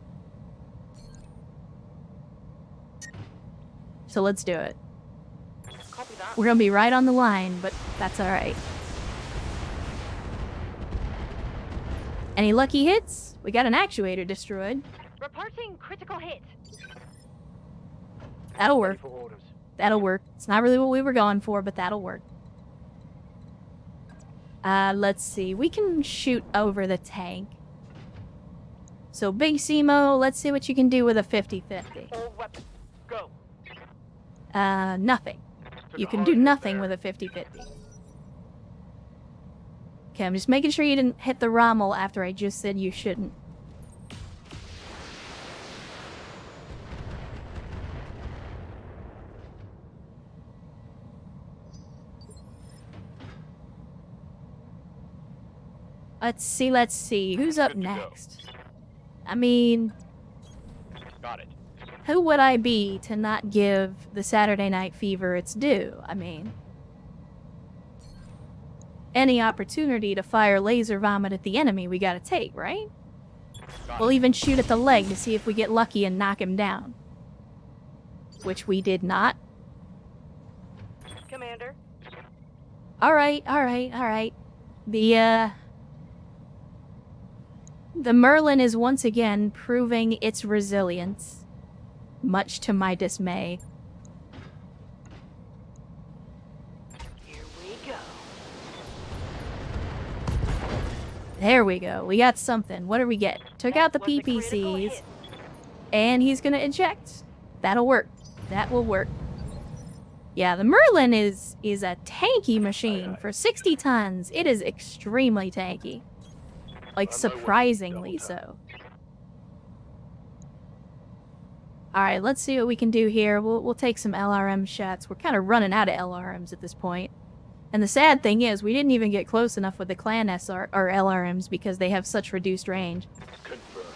So let's do it. Copy that. We're gonna be right on the line, but that's alright. Any lucky hits? We got an actuator destroyed. Reporting critical hit. That'll Ready work. for orders. That'll work. It's not really what we were going for, but that'll work. Let's see. We can shoot over the tank. So, Big Simo, let's see what you can do with a 50-50. All weapons, go. Nothing. Took You a can hard do hit nothing there. with a 50-50. Okay, I'm just making sure you didn't hit the Rommel after I just said you shouldn't. Let's see. Who's up Good to go. next? I mean, Got it. who would I be to not give the Saturday Night Fever its due? I mean, any opportunity to fire laser vomit at the enemy we gotta take, right? Got We'll it. even shoot at the leg to see if we get lucky and knock him down. Which we did not. Commander. Alright. The Merlin is once again proving its resilience, much to my dismay. Here we go. There we go. We got something. What do we get? Took out the That was a critical PPCs, hit. and he's gonna eject. That'll work. That will work. Yeah, the Merlin is a tanky machine. For 60 tons, it is extremely tanky. Like, On my way, surprisingly double time. so. Alright, let's see what we can do here. We'll take some LRM shots. We're kind of running out of LRMs at this point. And the sad thing is, we didn't even get close enough with the Clan SR or LRMs because they have such reduced range. Confirmed.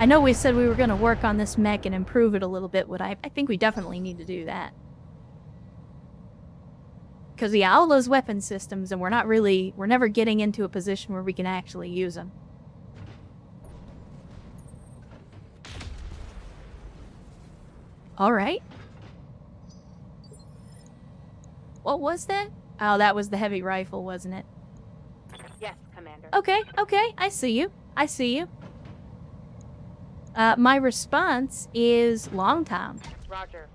I know we said we were going to work on this mech and improve it a little bit, but I think we definitely need to do that. Because, yeah, all those weapon systems, and we're never getting into a position where we can actually use them. Alright. What was that? Oh, that was the heavy rifle, wasn't it? Yes, Commander. Okay, I see you. My response is long time. Roger.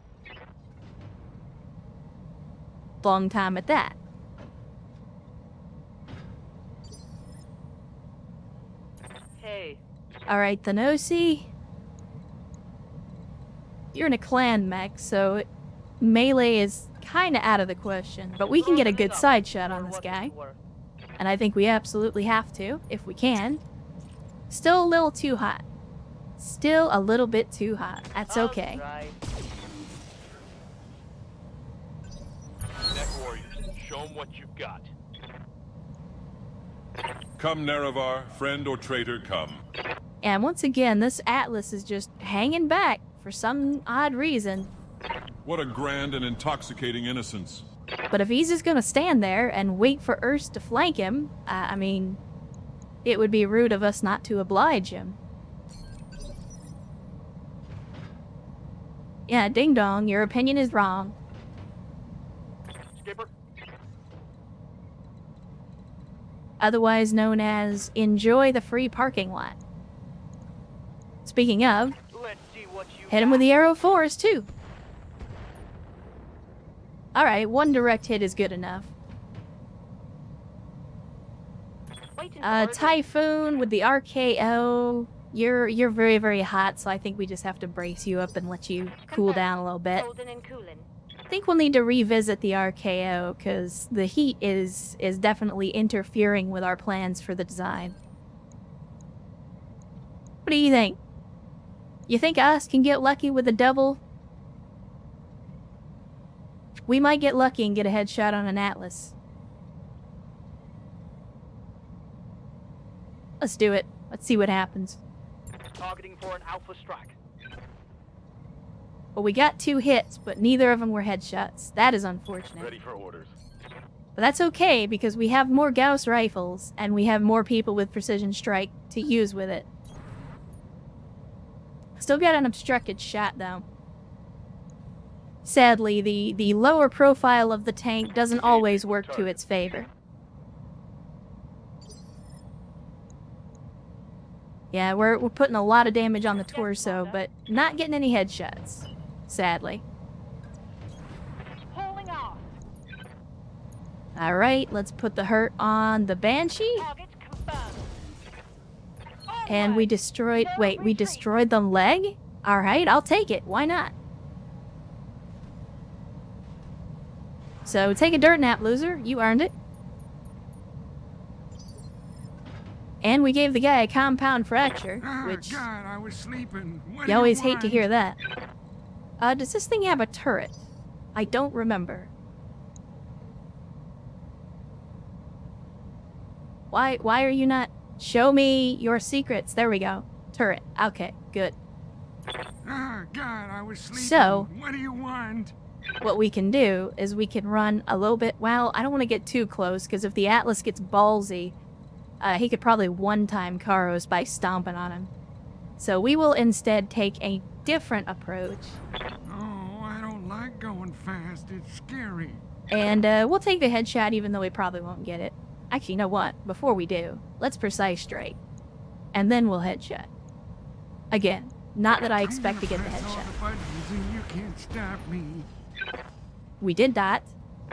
Long time at that. Hey. Alright, Thanosi. You're in a clan mech, so melee is kind of out of the question, but we can get a good side shot on this guy. And I think we absolutely have to, if we can. Still a little too hot. Still a little bit too hot. That's okay. Net warriors, show 'em what you've got. Come, Nerevar, friend or traitor, come. And once again, this Atlas is just hanging back for some odd reason. What a grand and intoxicating innocence. But if he's just gonna stand there and wait for Urs to flank him, I mean, it would be rude of us not to oblige him. Yeah, ding dong, your opinion is wrong. Skipper, Otherwise known as enjoy the free parking lot. Speaking of, let's see what you hit him with the arrow force too. Alright, one direct hit is good enough. Typhoon with the RKO. You're very, very hot, so I think we just have to brace you up and let you cool down a little bit. I think we'll need to revisit the RKO, because the heat is definitely interfering with our plans for the design. What do you think? You think us can get lucky with a double? We might get lucky and get a headshot on an Atlas. Let's do it. Let's see what happens. targeting for an alpha strike. Well, we got 2 hits, but neither of them were headshots. That is unfortunate. Ready for orders. But that's okay, because we have more Gauss rifles, and we have more people with precision strike to use with it. Still got an obstructed shot, though. Sadly, the lower profile of the tank doesn't always work to its favor. Yeah, we're putting a lot of damage on the torso, but not getting any headshots, sadly. Pulling off. Alright, let's put the hurt on the Banshee. Target confirmed. And we destroyed... Wait, we destroyed the leg? Alright, I'll take it. Why not? So, take a dirt nap, loser. You earned it. And we gave the guy a compound fracture, Oh, which... God, I was sleeping. What You do always hate to want? hear that. Does this thing have a turret? I don't remember. Why are you not... Show me your secrets. There we go. Turret. Okay, good. Oh, God, I was sleeping. So- What do you want? What we can do is we can run a little bit... Well, I don't want to get too close, because if the Atlas gets ballsy, he could probably one-time Karos by stomping on him. So we will instead take a different approach. Oh, I don't like going fast. It's scary. And we'll take the headshot even though we probably won't get it. Actually, you know what? Before we do, let's precise strike. And then we'll headshot. Again, not that I expect to get the Press all headshot. the buttons and you can't stop me. We did that.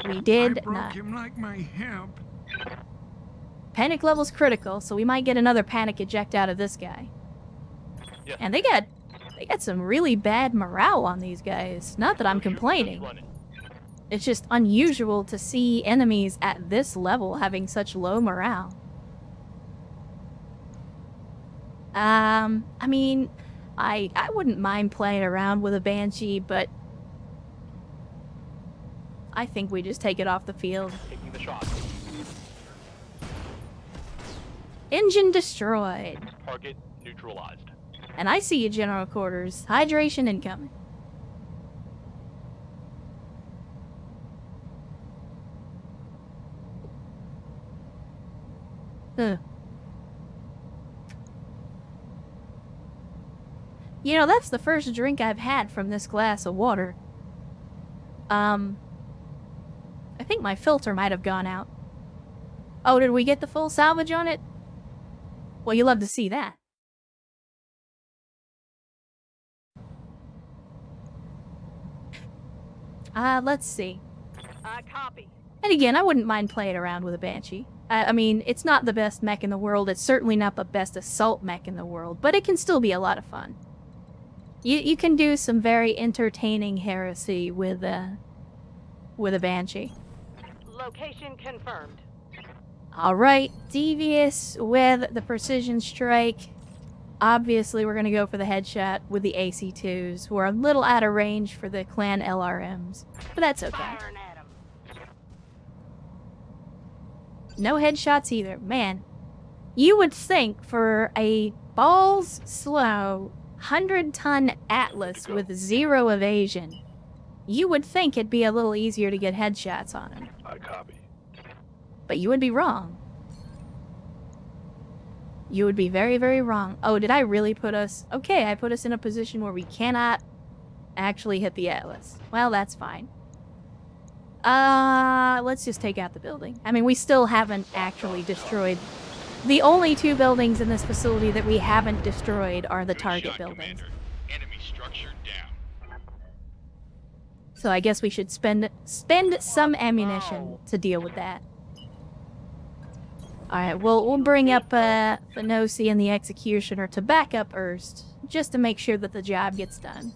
We I did broke not. him like my hip. Panic level's critical, so we might get another panic eject out of this guy. Yes. And they got some really bad morale on these guys. Not that I'm complaining. It's just unusual to see enemies at this level having such low morale. I mean, I wouldn't mind playing around with a Banshee, but I think we just take it off the field. Taking the shot. Engine destroyed. Target neutralized. And I see you, General Quarters. Hydration incoming. Ugh. You know, that's the first drink I've had from this glass of water. I think my filter might have gone out. Oh, did we get the full salvage on it? Well, you love to see that. Let's see. Copy. And again, I wouldn't mind playing around with a Banshee. I mean, it's not the best mech in the world. It's certainly not the best assault mech in the world, but it can still be a lot of fun. You can do some very entertaining heresy with with a Banshee. Location confirmed. Alright, devious with the precision strike. Obviously, we're going to go for the headshot with the AC-2s, who are a little out of range for the clan LRMs. But that's okay. Firing at him. No headshots either. Man, you would think for a balls slow 100-ton Atlas with 0 evasion, you would think it'd be a little easier to get headshots on him. I copy. But you would be wrong. You would be very, very wrong. Oh, did I really put us... Okay, I put us in a position where we cannot actually hit the Atlas. Well, that's fine. Let's just take out the building. I mean, we still haven't actually destroyed... The only 2 buildings in this facility that we haven't destroyed are the target buildings. Enemy structure down. So I guess we should spend some ammunition to deal with that. Alright, we'll bring up Fenosi and the Executioner to back up Erst, just to make sure that the job gets done.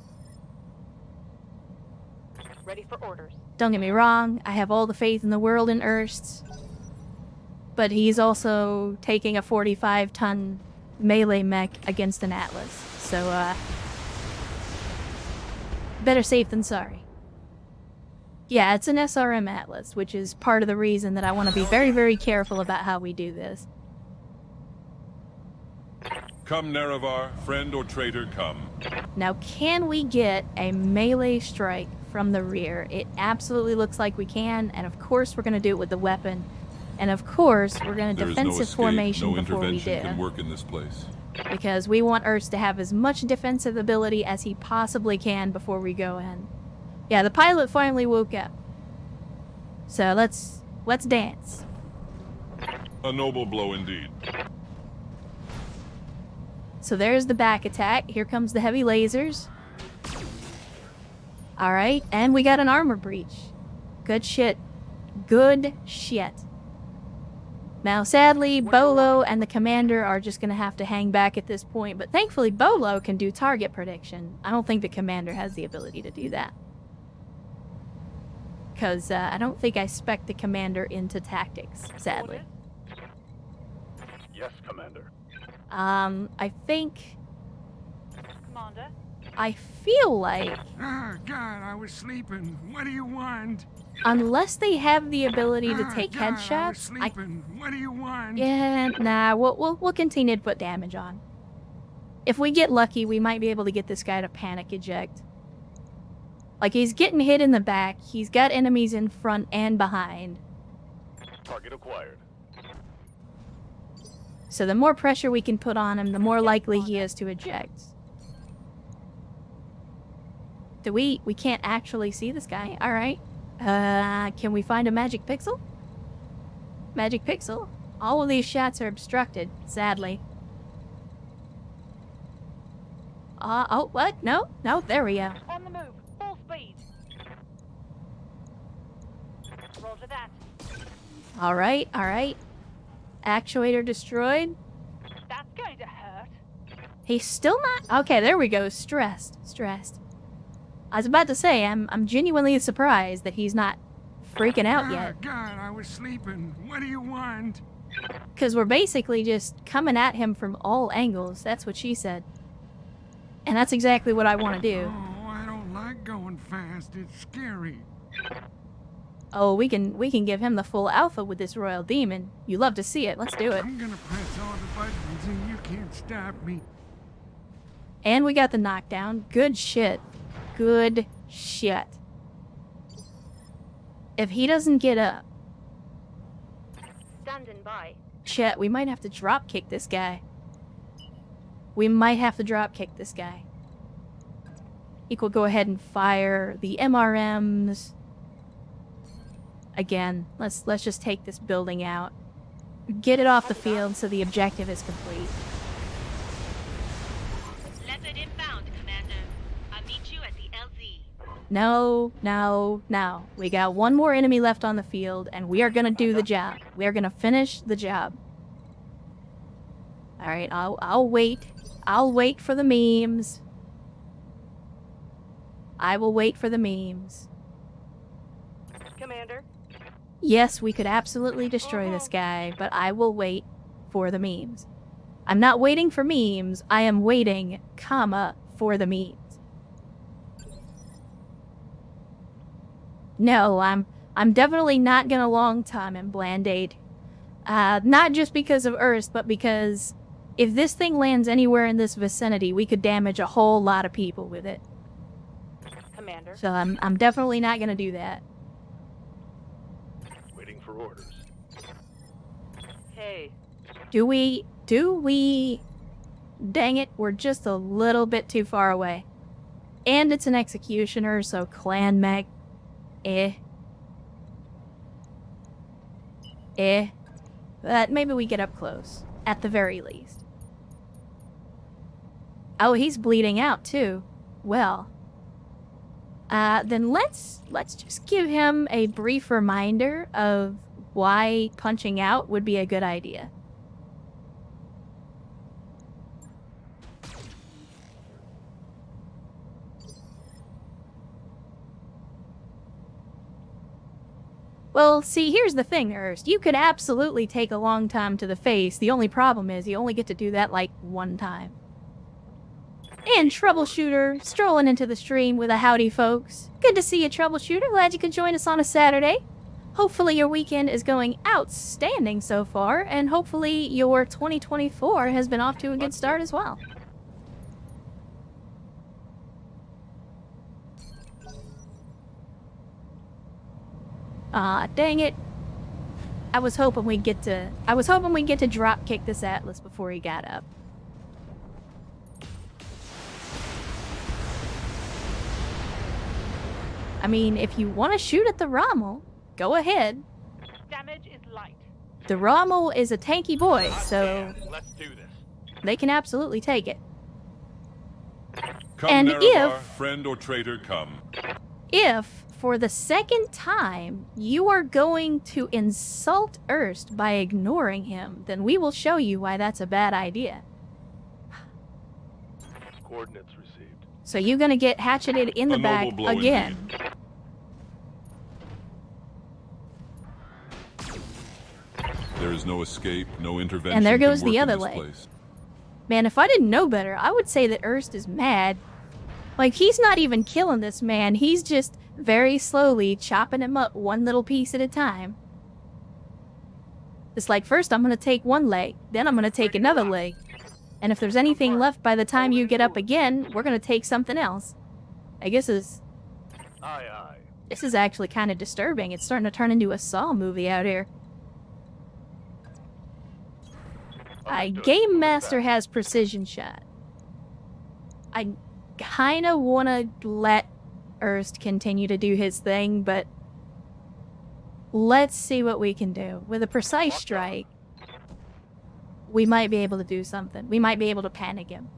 Ready for orders. Don't get me wrong, I have all the faith in the world in Erst, but he's also taking a 45-ton melee mech against an Atlas, so better safe than sorry. Yeah, it's an SRM Atlas, which is part of the reason that I want to be very, very careful about how we do this. Come, Nerevar, friend or traitor, come. Now, can we get a melee strike from the rear? It absolutely looks like we can, and of course we're going to do it with the weapon. And of course, we're going to There is no defensive escape, formation no before we intervention do. can work in this place. Because we want Erst to have as much defensive ability as he possibly can before we go in. Yeah, the pilot finally woke up. So let's dance. A noble blow indeed. So there's the back attack. Here comes the heavy lasers. Alright, and we got an armor breach. Good shit. Good shit. Now, sadly, Bolo and the commander are just going to have to hang back at this point, but thankfully Bolo can do target prediction. I don't think the commander has the ability to do that. Because I don't think I spec the commander into tactics, sadly. Yes, Commander. I think... Commander. I feel like... Ah, God, I was sleeping. What do you want? Unless they have the ability to Ah, take God, I was headshots, sleeping. What do you want? Yeah, nah, we'll continue to put damage on. If we get lucky, we might be able to get this guy to panic eject. Like, he's getting hit in the back, he's got enemies in front and behind. Target acquired. So the more pressure we can put on him, the more likely he is to eject. We can't actually see this guy. Alright. Can we find a magic pixel? Magic pixel? All of these shots are obstructed, sadly. Oh, what? No, there we go. On the move. Full speed. Roger that. Alright. Actuator destroyed. That's going to hurt. He's still not... Okay, there we go. Stressed. I was about to say, I'm genuinely surprised that he's not freaking out Ah, yet. God, I was sleeping. What do you want? Because we're basically just coming at him from all angles. That's what she said. And that's exactly what I want to do. Oh, I don't like going fast. It's scary. Oh, we can give him the full alpha with this Royal Demon. You love to see it. Let's do it. I'm gonna press all the buttons and you can't stop me. And we got the knockdown. Good shit. Good shit. If he doesn't get up... Standing by. Shit, we might have to drop kick this guy. Equal, go ahead and fire the MRMs. Again, let's just take this building out. Get it off the field so the objective is complete. Leopard inbound, Commander. I'll meet you at the LZ. No. We got one more enemy left on the field, and we are gonna do the job. We are gonna finish the job. Alright, I'll wait. I'll wait for the memes. I will wait for the memes. Commander. Yes, we could absolutely destroy this guy, but I will wait for the memes. I'm not waiting for memes, I am waiting, comma, for the memes. No, I'm definitely not gonna long time in Bland-Aid. Not just because of Earth, but because if this thing lands anywhere in this vicinity, we could damage a whole lot of people with it. Commander. So I'm definitely not gonna do that. Waiting for orders. Hey. Do we? Dang it, we're just a little bit too far away. And it's an executioner, so clan mech. But maybe we get up close, at the very least. Oh, he's bleeding out too. Well. Then let's just give him a brief reminder of why punching out would be a good idea. Well, see, here's the thing, Ernst. You could absolutely take a long time to the face. The only problem is you only get to do that, like, one time. And Troubleshooter, strolling into the stream with a howdy, folks. Good to see you, Troubleshooter. Glad you could join us on a Saturday. Hopefully your weekend is going outstanding so far, and hopefully your 2024 has been off to a good start as well. Dang it. I was hoping we'd get to drop kick this Atlas before he got up. I mean, if you want to shoot at the Rommel, go ahead. Damage is light. The Rommel is a tanky boy, so Let's do this. they can absolutely take it. Come, And Nerevar, if- friend or traitor, come. If, for the second time, you are going to insult Erst by ignoring him, then we will show you why that's a bad idea. Coordinates received. So you're gonna get hatcheted in the A back noble blow again. indeed. There is no escape, no intervention. And there can goes the work in other this leg. place. Man, if I didn't know better, I would say that Erst is mad. Like, he's not even killing this man. He's just very slowly chopping him up one little piece at a time. It's like, first I'm gonna take one leg, then I'm gonna take another leg. And if there's anything left by the time you get up again, we're gonna take something else. I guess this Aye, aye. is actually kind of disturbing. It's starting to turn into a Saw movie out here. Understood. Game Moving Master back. has precision shot. I kind of want to let Erst continue to do his thing, but let's see what we can do. With a precise strike, we might be able to do something. We might be able to panic him.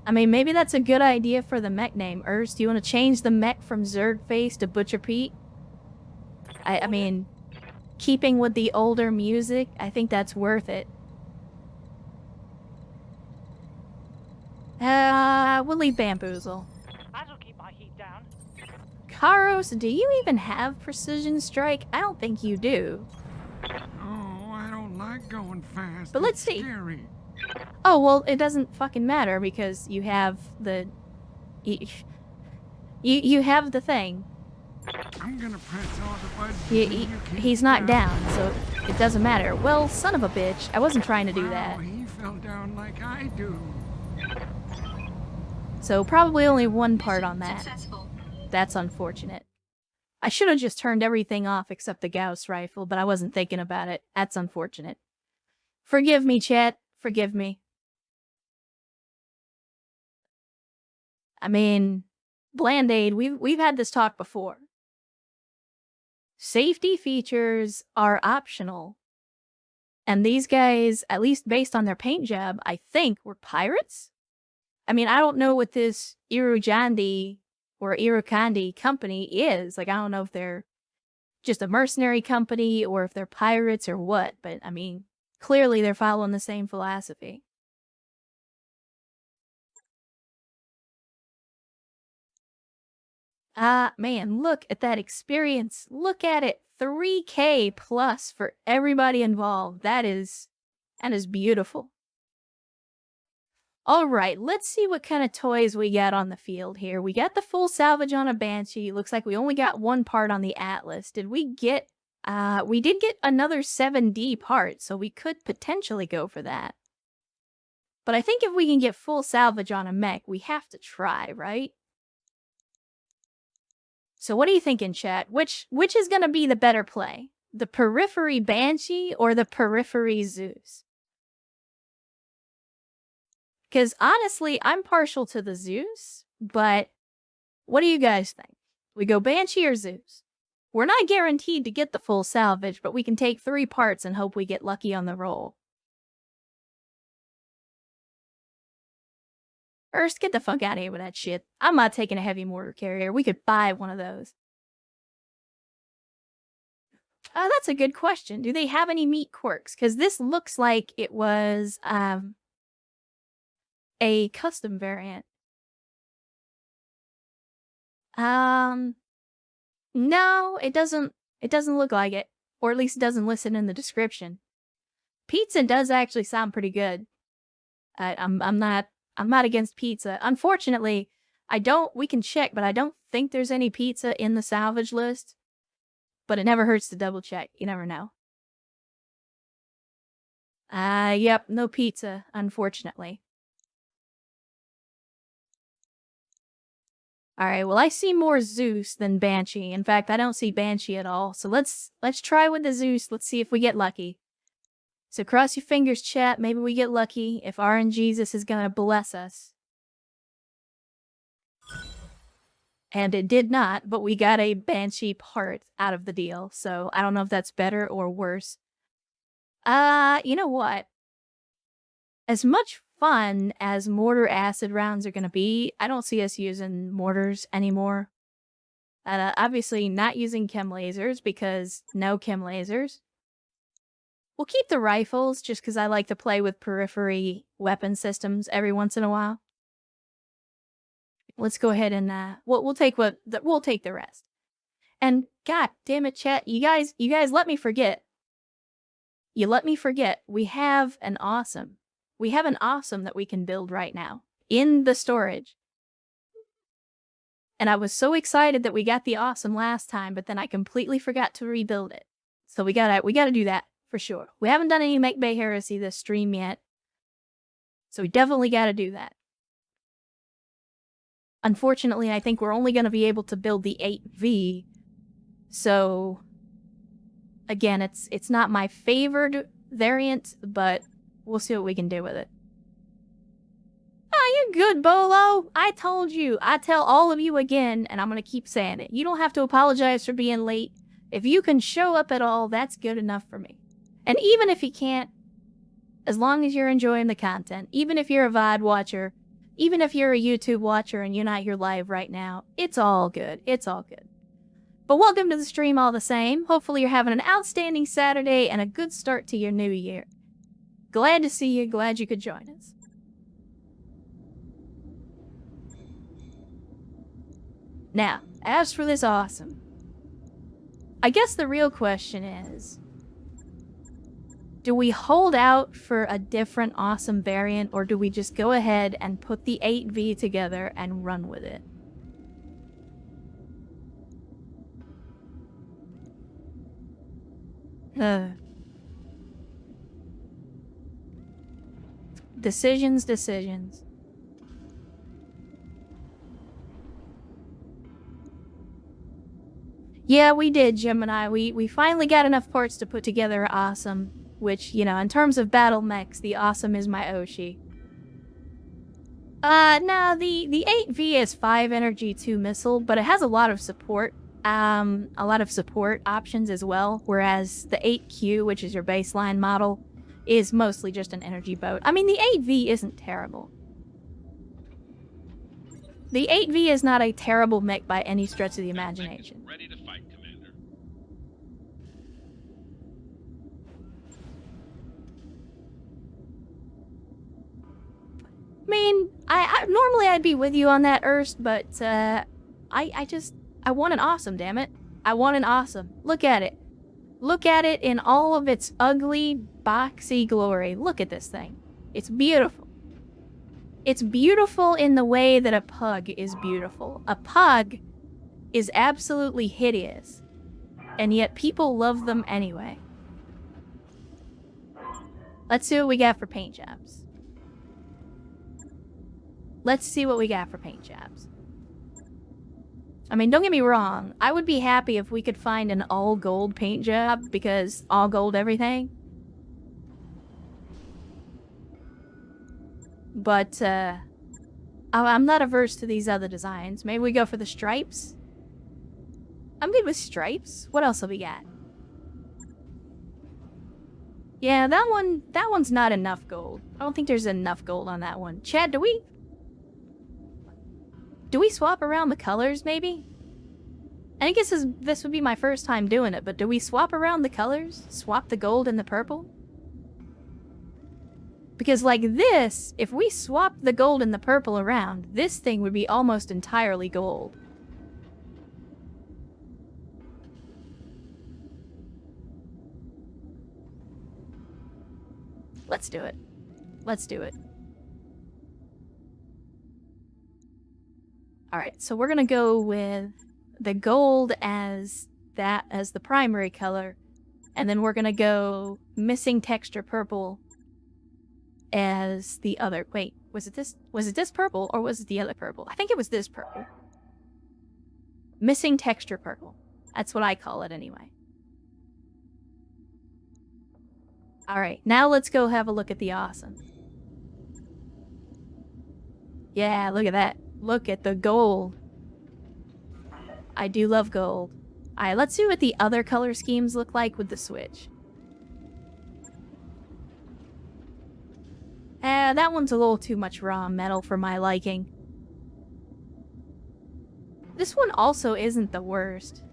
I mean, maybe that's a good idea for the mech name. Erst, do you want to change the mech from Zergface to Butcher Pete? I mean, keeping with the older music, I think that's worth it. We'll leave Bamboozle. That'll keep my heat down. Karos, do you even have Precision Strike? I don't think you do. Oh, I don't like going fast. But let's It's see. Scary. Oh, well, it doesn't fucking matter because you have the... You have the thing. I'm gonna press all the buttons. You, and you keep he's not down, so it doesn't matter. Well, son of a bitch, I wasn't trying to do Wow, that. he fell down like I do. So probably only one part on that. Successful. That's unfortunate. I should have just turned everything off except the Gauss rifle, but I wasn't thinking about it. That's unfortunate. Forgive me, chat. Forgive me. I mean, Bland-Aid, we've had this talk before. Safety features are optional. And these guys, at least based on their paint job, I think were pirates? I mean, I don't know what this Irujandi or Irukandi company is. Like, I don't know if they're just a mercenary company or if they're pirates or what. But, I mean, clearly they're following the same philosophy. Man, look at that experience. Look at it. 3K plus for everybody involved. That is beautiful. All right, let's see what kind of toys we got on the field here. We got the full salvage on a Banshee. Looks like we only got one part on the Atlas. Did we get, we did get another 7D part, so we could potentially go for that. But I think if we can get full salvage on a mech, we have to try, right? So what are you thinking, chat? Which is going to be the better play? The Periphery Banshee or the Periphery Zeus? Because honestly, I'm partial to the Zeus, but what do you guys think? We go Banshee or Zeus? We're not guaranteed to get the full salvage, but we can take 3 parts and hope we get lucky on the roll. First, get the fuck out of here with that shit. I'm not taking a heavy mortar carrier. We could buy one of those. That's a good question. Do they have any meat quirks? Because this looks like it was, a custom variant. No, it doesn't look like it. Or at least it doesn't listen in the description. Pizza does actually sound pretty good. I'm not against pizza. Unfortunately, we can check, but I don't think there's any pizza in the salvage list. But it never hurts to double check. You never know. Yep, no pizza, unfortunately. Alright, well I see more Zeus than Banshee. In fact, I don't see Banshee at all. So let's try with the Zeus. Let's see if we get lucky. So cross your fingers, chat. Maybe we get lucky if RNGesus is gonna bless us. And it did not, but we got a Banshee part out of the deal. So I don't know if that's better or worse. You know what? As much fun as mortar acid rounds are going to be, I don't see us using mortars anymore. Obviously not using chem lasers because no chem lasers. We'll keep the rifles just because I like to play with periphery weapon systems every once in a while. Let's go ahead and we'll take the rest. And god damn it, chat, you guys let me forget. You let me forget. We have an awesome that we can build right now in the storage. And I was so excited that we got the awesome last time, but then I completely forgot to rebuild it. So we gotta do that for sure. We haven't done any Mech Bay Heresy this stream yet. So we definitely gotta do that. Unfortunately, I think we're only gonna be able to build the 8V. So again, it's not my favored variant, but we'll see what we can do with it. Oh, you're good, Bolo. I told you. I tell all of you again, and I'm going to keep saying it. You don't have to apologize for being late. If you can show up at all, that's good enough for me. And even if you can't, as long as you're enjoying the content, even if you're a VOD watcher, even if you're a YouTube watcher and you're not here live right now, it's all good. It's all good. But welcome to the stream all the same. Hopefully you're having an outstanding Saturday and a good start to your new year. Glad to see you. Glad you could join us. Now, as for this awesome, I guess the real question is, do we hold out for a different awesome variant, or do we just go ahead and put the 8V together and run with it? Decisions. Yeah, we did, Gemini. We finally got enough parts to put together awesome, which, you know, in terms of battle mechs, the awesome is my Oshi. No, the 8V is 5 energy 2 missile, but it has a lot of support. A lot of support options as well, whereas the 8Q, which is your baseline model, is mostly just an energy boat. I mean, the 8V isn't terrible. The 8V is not a terrible mech by any stretch of the imagination. Ready to fight, Commander. I mean, normally I'd be with you on that, Erst, but I I want an awesome, damn it. I want an awesome. Look at it. Look at it in all of its ugly, boxy glory. Look at this thing. It's beautiful. It's beautiful in the way that a pug is beautiful. A pug is absolutely hideous, and yet people love them anyway. Let's see what we got for paint jobs. Let's see what we got for paint jobs. I mean, don't get me wrong. I would be happy if we could find an all gold paint job, because all gold everything. But, I'm not averse to these other designs. Maybe we go for the stripes? I'm good with stripes. What else have we got? Yeah, that one's not enough gold. I don't think there's enough gold on that one. Chad, do we swap around the colors, maybe? I guess this would be my first time doing it, but do we swap around the colors? Swap the gold and the purple? Because like this, if we swap the gold and the purple around, this thing would be almost entirely gold. Let's do it. Let's do it. Alright, so we're gonna go with the gold as the primary color, and then we're gonna go missing texture purple as the other. Wait, was it this purple or was it the other purple? I think it was this purple. Missing texture purple. That's what I call it anyway. Alright, now let's go have a look at the awesome. Yeah, look at that. Look at the gold. I do love gold. Alright, let's see what the other color schemes look like with the Switch. That one's a little too much raw metal for my liking. This one also isn't the worst.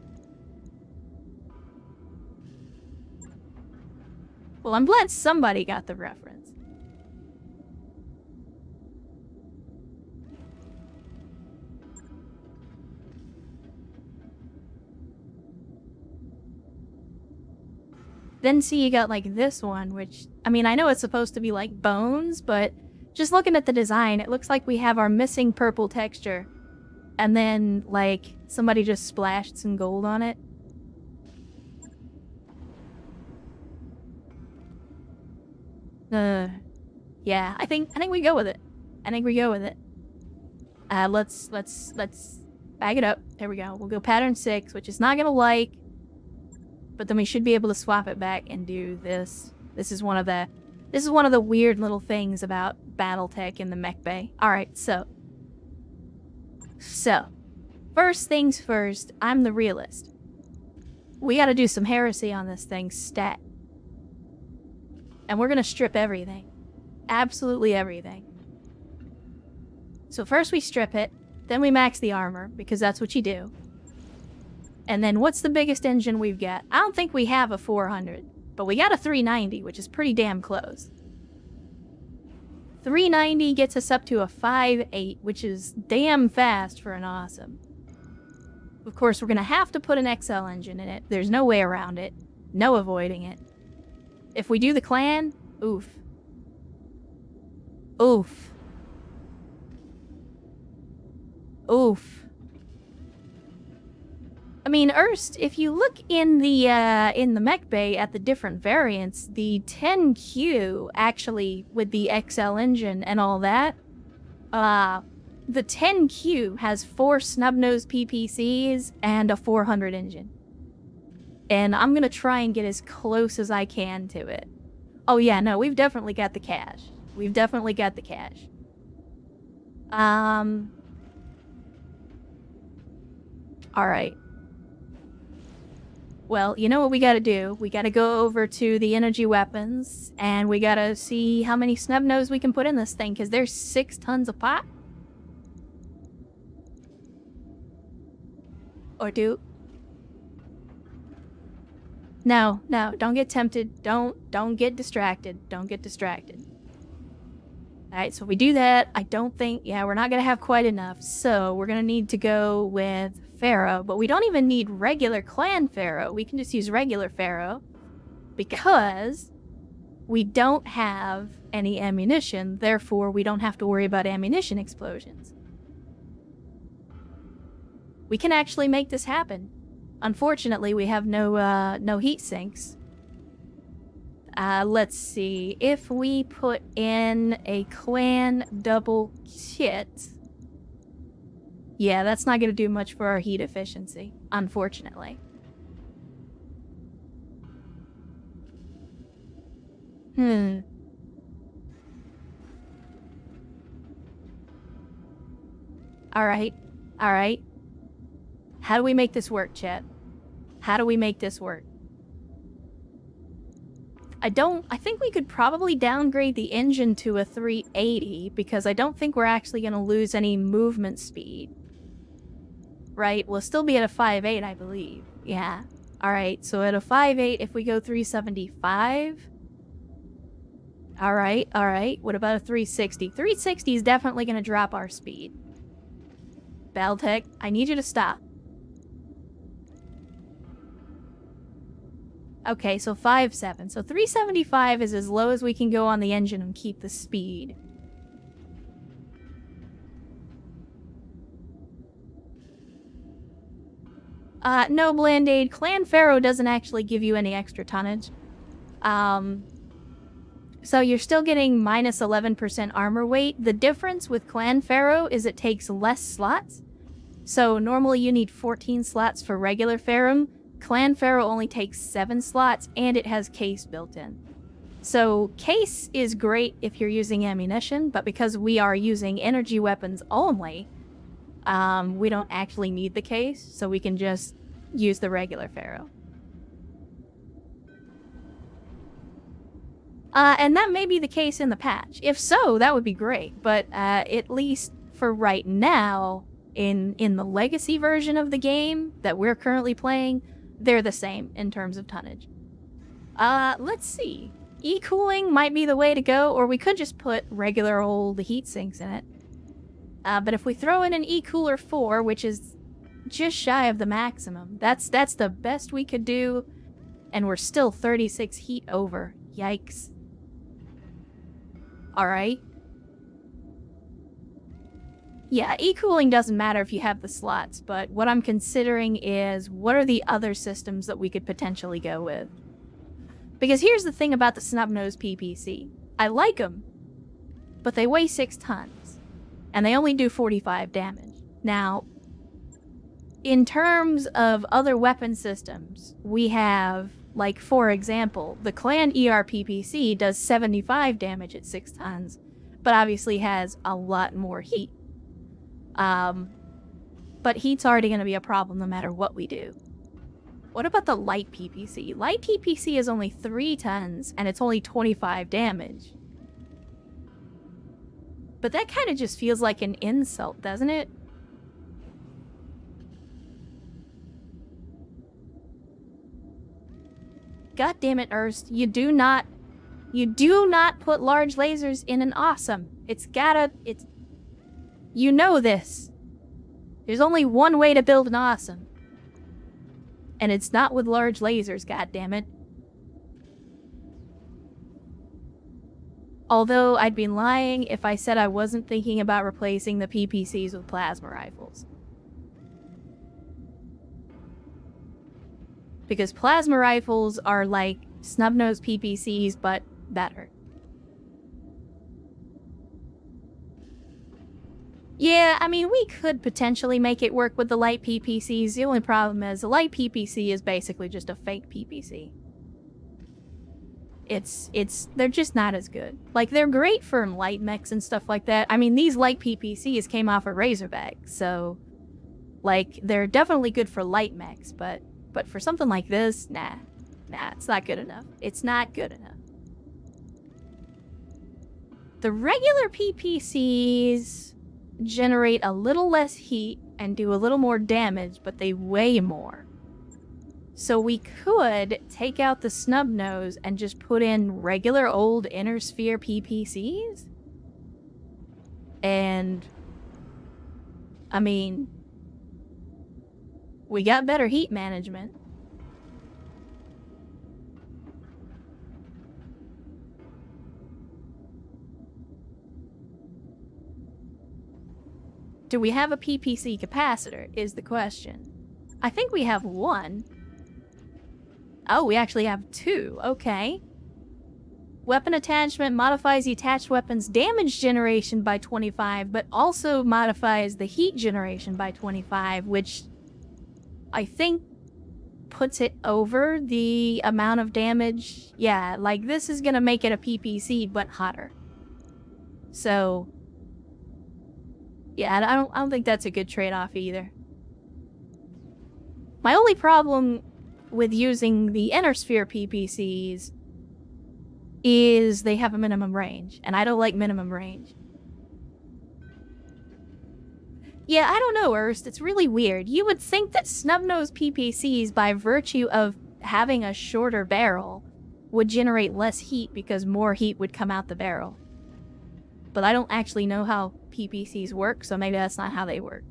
Well, I'm glad somebody got the reference. Then see, you got like this one, which, I mean, I know it's supposed to be like bones, but just looking at the design, it looks like we have our missing purple texture. And then, like, somebody just splashed some gold on it. Yeah, I think we go with it. I think we go with it. Let's bag it up. There we go. We'll go pattern 6, which is not gonna like, but then we should be able to swap it back and do this. This is one of the weird little things about BattleTech in the mech bay. Alright, so first things first, I'm the realist. We gotta do some heresy on this thing stat. And we're gonna strip everything. Absolutely everything. So first we strip it, then we max the armor, because that's what you do. And then what's the biggest engine we've got? I don't think we have a 400, but we got a 390, which is pretty damn close. 390 gets us up to a 5.8, which is damn fast for an awesome. Of course, we're gonna have to put an XL engine in it. There's no way around it. No avoiding it. If we do the clan, oof. Oof. Oof. I mean, Erst, if you look in the mech bay at the different variants, the 10Q actually, with the XL engine and all that, the 10Q has 4 snub-nosed PPCs and a 400 engine. And I'm gonna try and get as close as I can to it. Oh yeah, no, we've definitely got the cash. We've definitely got the cash. Alright. Well, you know what we gotta do? We gotta go over to the energy weapons, and we gotta see how many snub nose we can put in this thing, because there's 6 tons of pot. Or do... No, don't get tempted. Don't get distracted. Don't get distracted. Alright, so if we do that, I don't think... Yeah, we're not gonna have quite enough, so we're gonna need to go with Pharaoh, but we don't even need regular clan Pharaoh. We can just use regular Pharaoh because we don't have any ammunition, therefore we don't have to worry about ammunition explosions. We can actually make this happen. Unfortunately, we have no heat sinks. Let's see. If we put in a clan double kit... Yeah, that's not going to do much for our heat efficiency, unfortunately. Alright. Alright. How do we make this work, chat? How do we make this work? I think we could probably downgrade the engine to a 380 because I don't think we're actually going to lose any movement speed. Right? We'll still be at a 5.8, I believe. Yeah. Alright, so at a 5.8, if we go 375... Alright, alright. What about a 360? 360 is definitely going to drop our speed. BATTLETECH, I need you to stop. Okay, so 5.7. So 375 is as low as we can go on the engine and keep the speed. No, Bland-Aid. Clan Pharaoh doesn't actually give you any extra tonnage. So you're still getting minus 11% armor weight. The difference with Clan Pharaoh is it takes less slots. So normally you need 14 slots for regular Pharaoh. Clan Pharaoh only takes 7 slots, and it has case built in. So case is great if you're using ammunition, but because we are using energy weapons only, we don't actually need the case, so we can just use the regular Pharaoh. And that may be the case in the patch. If so, that would be great, but at least for right now, in the legacy version of the game that we're currently playing, they're the same in terms of tonnage. Let's see. E-cooling might be the way to go, or we could just put regular old heat sinks in it. But if we throw in an E-cooler 4, which is just shy of the maximum, that's the best we could do, and we're still 36 heat over. Yikes. Alright. Yeah, e-cooling doesn't matter if you have the slots, but what I'm considering is what are the other systems that we could potentially go with? Because here's the thing about the snub-nosed PPC. I like them, but they weigh 6 tons, and they only do 45 damage. Now, in terms of other weapon systems, we have, like, for example, the Clan ER-PPC does 75 damage at 6 tons, but obviously has a lot more heat. But heat's already going to be a problem no matter what we do. What about the light PPC? Light PPC is only 3 tons, and it's only 25 damage. But that kind of just feels like an insult, doesn't it? God damn it, Erst. You do not put large lasers in an awesome. You know this. There's only one way to build an awesome. And it's not with large lasers, goddammit. Although I'd be lying if I said I wasn't thinking about replacing the PPCs with plasma rifles. Because plasma rifles are like snub-nosed PPCs, but better. Yeah, I mean, we could potentially make it work with the light PPCs. The only problem is the light PPC is basically just a fake PPC. They're just not as good. Like, they're great for light mechs and stuff like that. I mean, these light PPCs came off a Razorback, so, like, they're definitely good for light mechs, but for something like this, nah, it's not good enough. It's not good enough. The regular PPCs generate a little less heat and do a little more damage, but they weigh more. So we could take out the snub nose and just put in regular old inner sphere PPCs. And I mean, We got better heat management. Do we have a PPC capacitor, is the question. I think we have one. Oh, we actually have two. Okay. Weapon attachment modifies the attached weapon's damage generation by 25, but also modifies the heat generation by 25, which I think puts it over the amount of damage. Yeah, like this is gonna make it a PPC, but hotter. So, yeah, I don't think that's a good trade-off either. My only problem with using the inner sphere PPCs is they have a minimum range, and I don't like minimum range. Yeah, I don't know, Erst. It's really weird. You would think that snub-nosed PPCs, by virtue of having a shorter barrel, would generate less heat because more heat would come out the barrel. But I don't actually know how PPCs work, so maybe that's not how they work.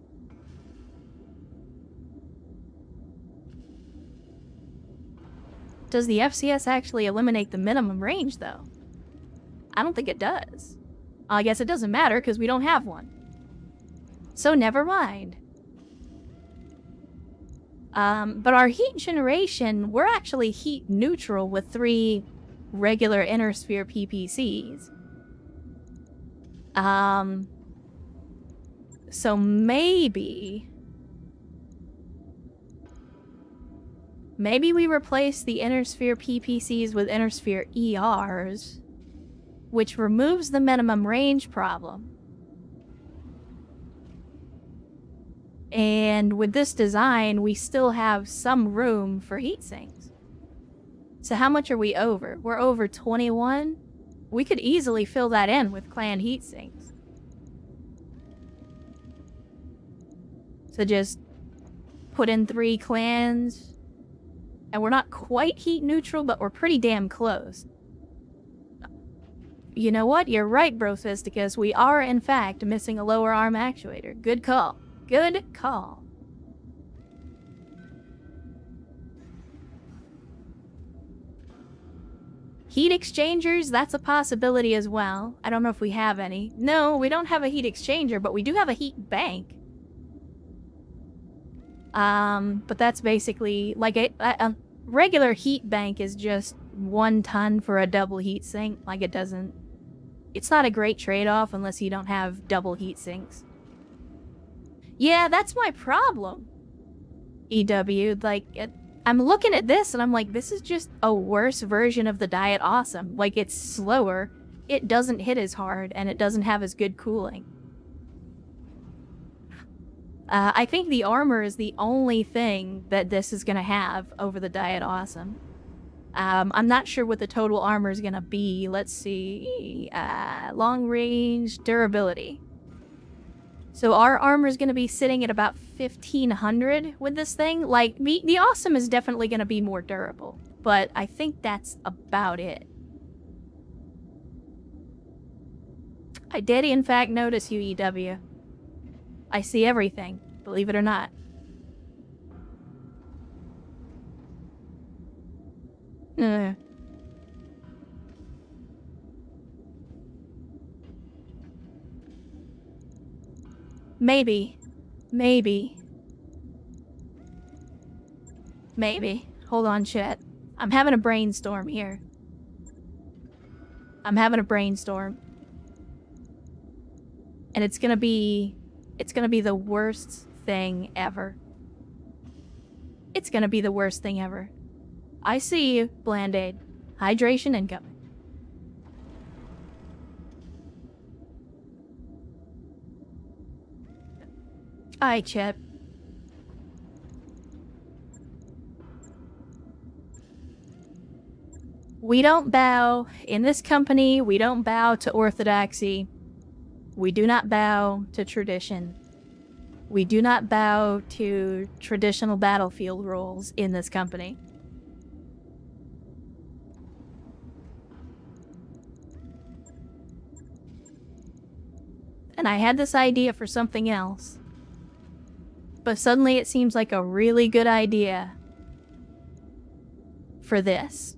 Does the FCS actually eliminate the minimum range, though? I don't think it does. I guess it doesn't matter, because we don't have one. So never mind. But our heat generation, we're actually heat neutral with 3 regular inner sphere PPCs. So maybe we replace the inner sphere PPCs with inner sphere ERs, which removes the minimum range problem. And with this design, we still have some room for heat sinks. So how much are we over? We're over 21? We could easily fill that in with clan heat sinks. So just put in 3 clans. And we're not quite heat neutral, but we're pretty damn close. You know what? You're right, Brosisticus. We are, in fact, missing a lower arm actuator. Good call. Good call. Heat exchangers, that's a possibility as well. I don't know if we have any. No, we don't have a heat exchanger, but we do have a heat bank. But that's basically like a regular heat bank is just 1 ton for a double heat sink. Like it's not a great trade-off unless you don't have double heat sinks. Yeah, that's my problem. EW, like, I'm looking at this and I'm like, this is just a worse version of the Diet Awesome. Like, it's slower, it doesn't hit as hard, and it doesn't have as good cooling. I think the armor is the only thing that this is gonna have over the Diet Awesome. I'm not sure what the total armor is gonna be. Let's see. Long range durability. So our armor is gonna be sitting at about 1500 with this thing. Like, the Awesome is definitely gonna be more durable, but I think that's about it. I did, in fact, notice you, EW. I see everything, believe it or not. Maybe. Hold on, chat. I'm having a brainstorm here. And it's gonna be the worst thing ever. I see you, Bland-Aid. Hydration incoming. Alright, chat. We don't bow. In this company, we don't bow to orthodoxy. We do not bow to tradition. We do not bow to traditional battlefield rules in this company. And I had this idea for something else. But suddenly it seems like a really good idea for this.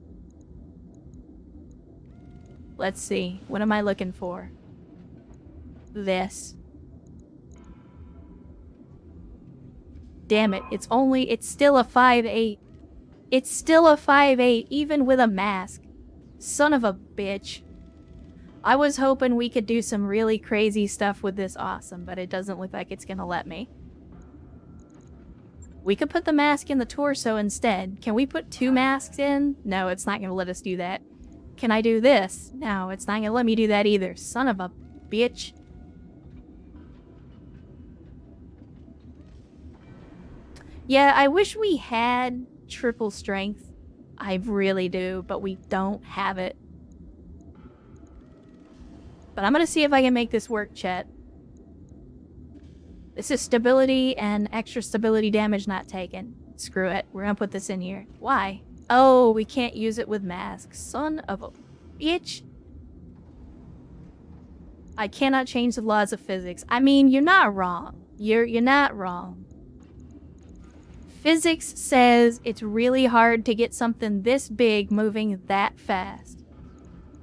Let's see. What am I looking for? This. Damn it. It's still a 5'8". It's still a 5'8", even with a mask. Son of a bitch. I was hoping we could do some really crazy stuff with this awesome, but it doesn't look like it's gonna let me. We could put the mask in the torso instead. Can we put 2 masks in? No, it's not gonna let us do that. Can I do this? No, it's not gonna let me do that either. Son of a bitch. Yeah, I wish we had triple strength. I really do, but we don't have it. But I'm gonna see if I can make this work, chat. This is stability and extra stability damage not taken. Screw it. We're gonna put this in here. Why? Oh, we can't use it with masks. Son of a bitch. I cannot change the laws of physics. I mean, you're not wrong. You're not wrong. Physics says it's really hard to get something this big moving that fast.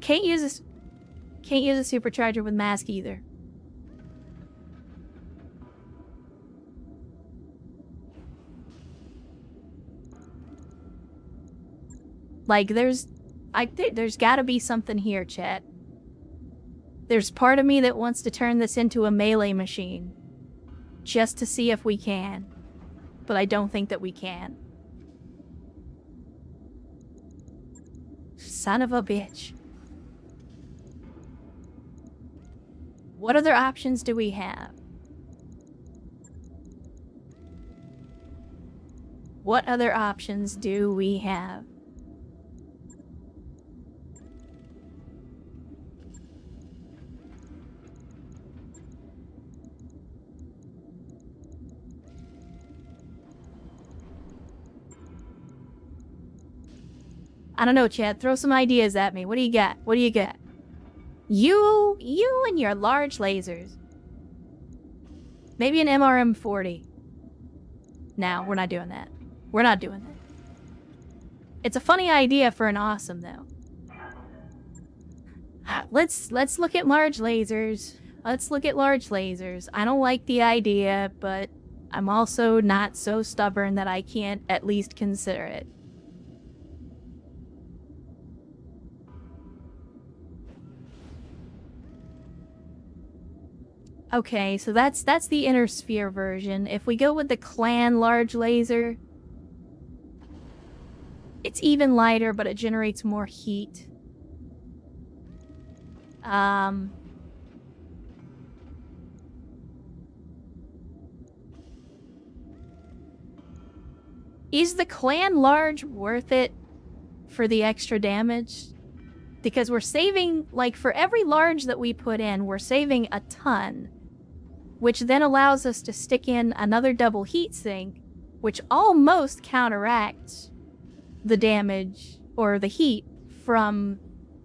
Can't use a supercharger with mask either. Like, there's gotta be something here, chat. There's part of me that wants to turn this into a melee machine. Just to see if we can. But I don't think that we can. Son of a bitch. What other options do we have? What other options do we have? I don't know, Chad. Throw some ideas at me. What do you got? What do you got? You and your large lasers. Maybe an MRM-40. No, we're not doing that. We're not doing that. It's a funny idea for an awesome, though. Let's look at large lasers. Let's look at large lasers. I don't like the idea, but I'm also not so stubborn that I can't at least consider it. Okay, so that's the inner sphere version. If we go with the clan large laser, it's even lighter, but it generates more heat. Is the clan large worth it for the extra damage? Because we're saving, like, for every large that we put in, we're saving a ton. Which then allows us to stick in another double heatsink, which almost counteracts the damage or the heat from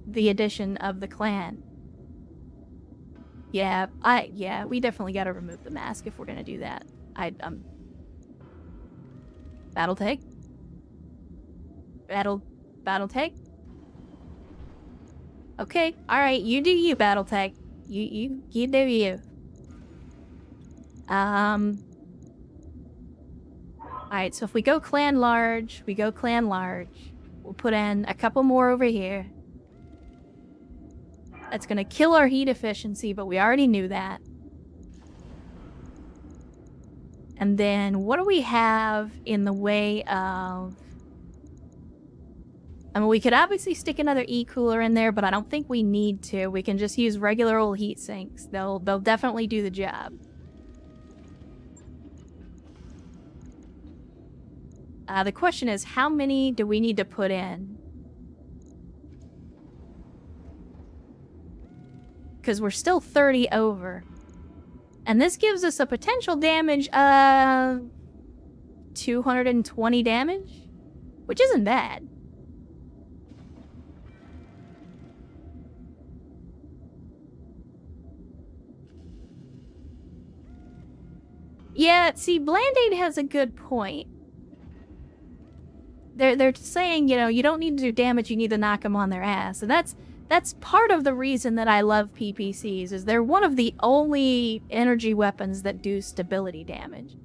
the addition of the clan. Yeah, we definitely gotta remove the mask if we're gonna do that. BattleTech? BattleTech? Okay, alright, you do you, BattleTech. You do you. Alright, so if we go clan large, we'll put in a couple more over here. That's gonna kill our heat efficiency, but we already knew that. And then what do we have in the way of... I mean, we could obviously stick another E-cooler in there, but I don't think we need to. We can just use regular old heat sinks. They'll definitely do the job. The question is, how many do we need to put in? Because we're still 30 over. And this gives us a potential damage of 220 damage, which isn't bad. Yeah, see, Bland-Aid has a good point. They're saying, you know, you don't need to do damage, you need to knock them on their ass. And that's part of the reason that I love PPCs, is they're one of the only energy weapons that do stability damage.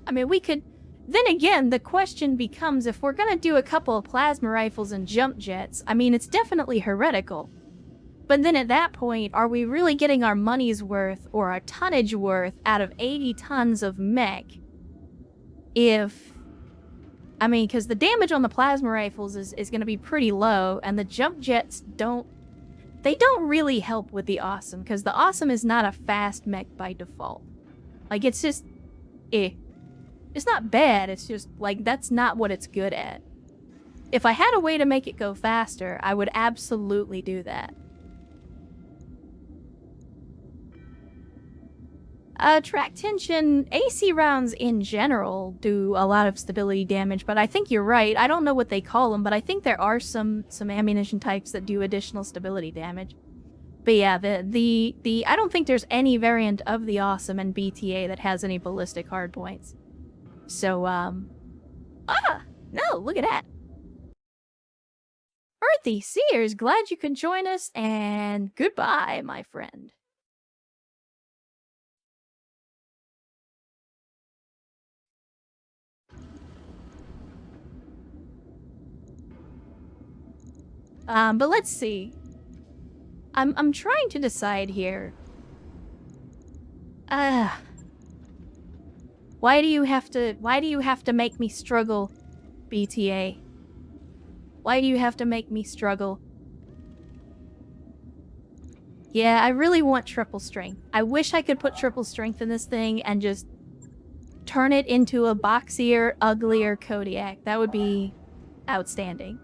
I mean, we could... Then again, the question becomes, if we're gonna do a couple of plasma rifles and jump jets, I mean, it's definitely heretical. But then at that point, are we really getting our money's worth or our tonnage worth out of 80 tons of mech? If... I mean, because the damage on the plasma rifles is going to be pretty low, and the jump jets don't... They don't really help with the awesome, because the awesome is not a fast mech by default. Like, it's just... It's not bad, it's just, like, that's not what it's good at. If I had a way to make it go faster, I would absolutely do that. Track tension, AC rounds in general do a lot of stability damage, but I think you're right. I don't know what they call them, but I think there are some ammunition types that do additional stability damage. But yeah, the I don't think there's any variant of the awesome in BTA that has any ballistic hardpoints. So, no, look at that. Earthy Seers, glad you could join us, and goodbye, my friend. But let's see. I'm trying to decide here. Why do you have to make me struggle, BTA? Why do you have to make me struggle? Yeah, I really want triple strength. I wish I could put triple strength in this thing and just turn it into a boxier, uglier Kodiak. That would be outstanding.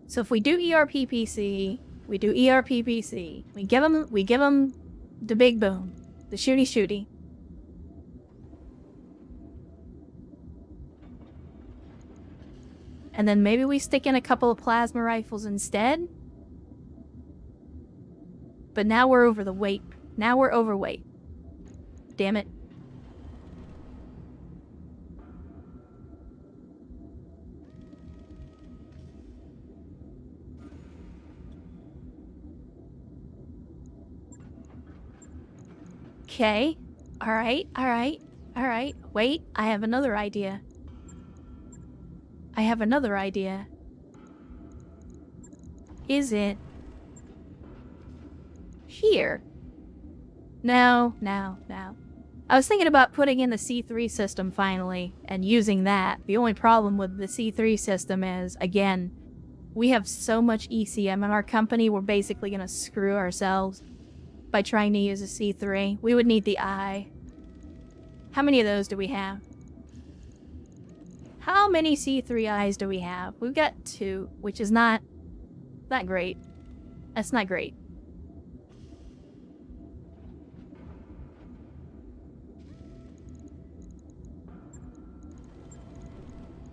So if we do ERPPC, we do ERPPC. We give them the big boom, the shooty. And then maybe we stick in a couple of plasma rifles instead. But now we're over the weight. Now we're overweight. Damn it. Okay. Alright. Wait, I have another idea. Is it... here? No. I was thinking about putting in the C3 system finally, and using that. The only problem with the C3 system is, again, we have so much ECM in our company, we're basically gonna screw ourselves by trying to use a C3. We would need the I. How many of those do we have? How many C3Is do we have? We've got 2, which is not great. That's not great.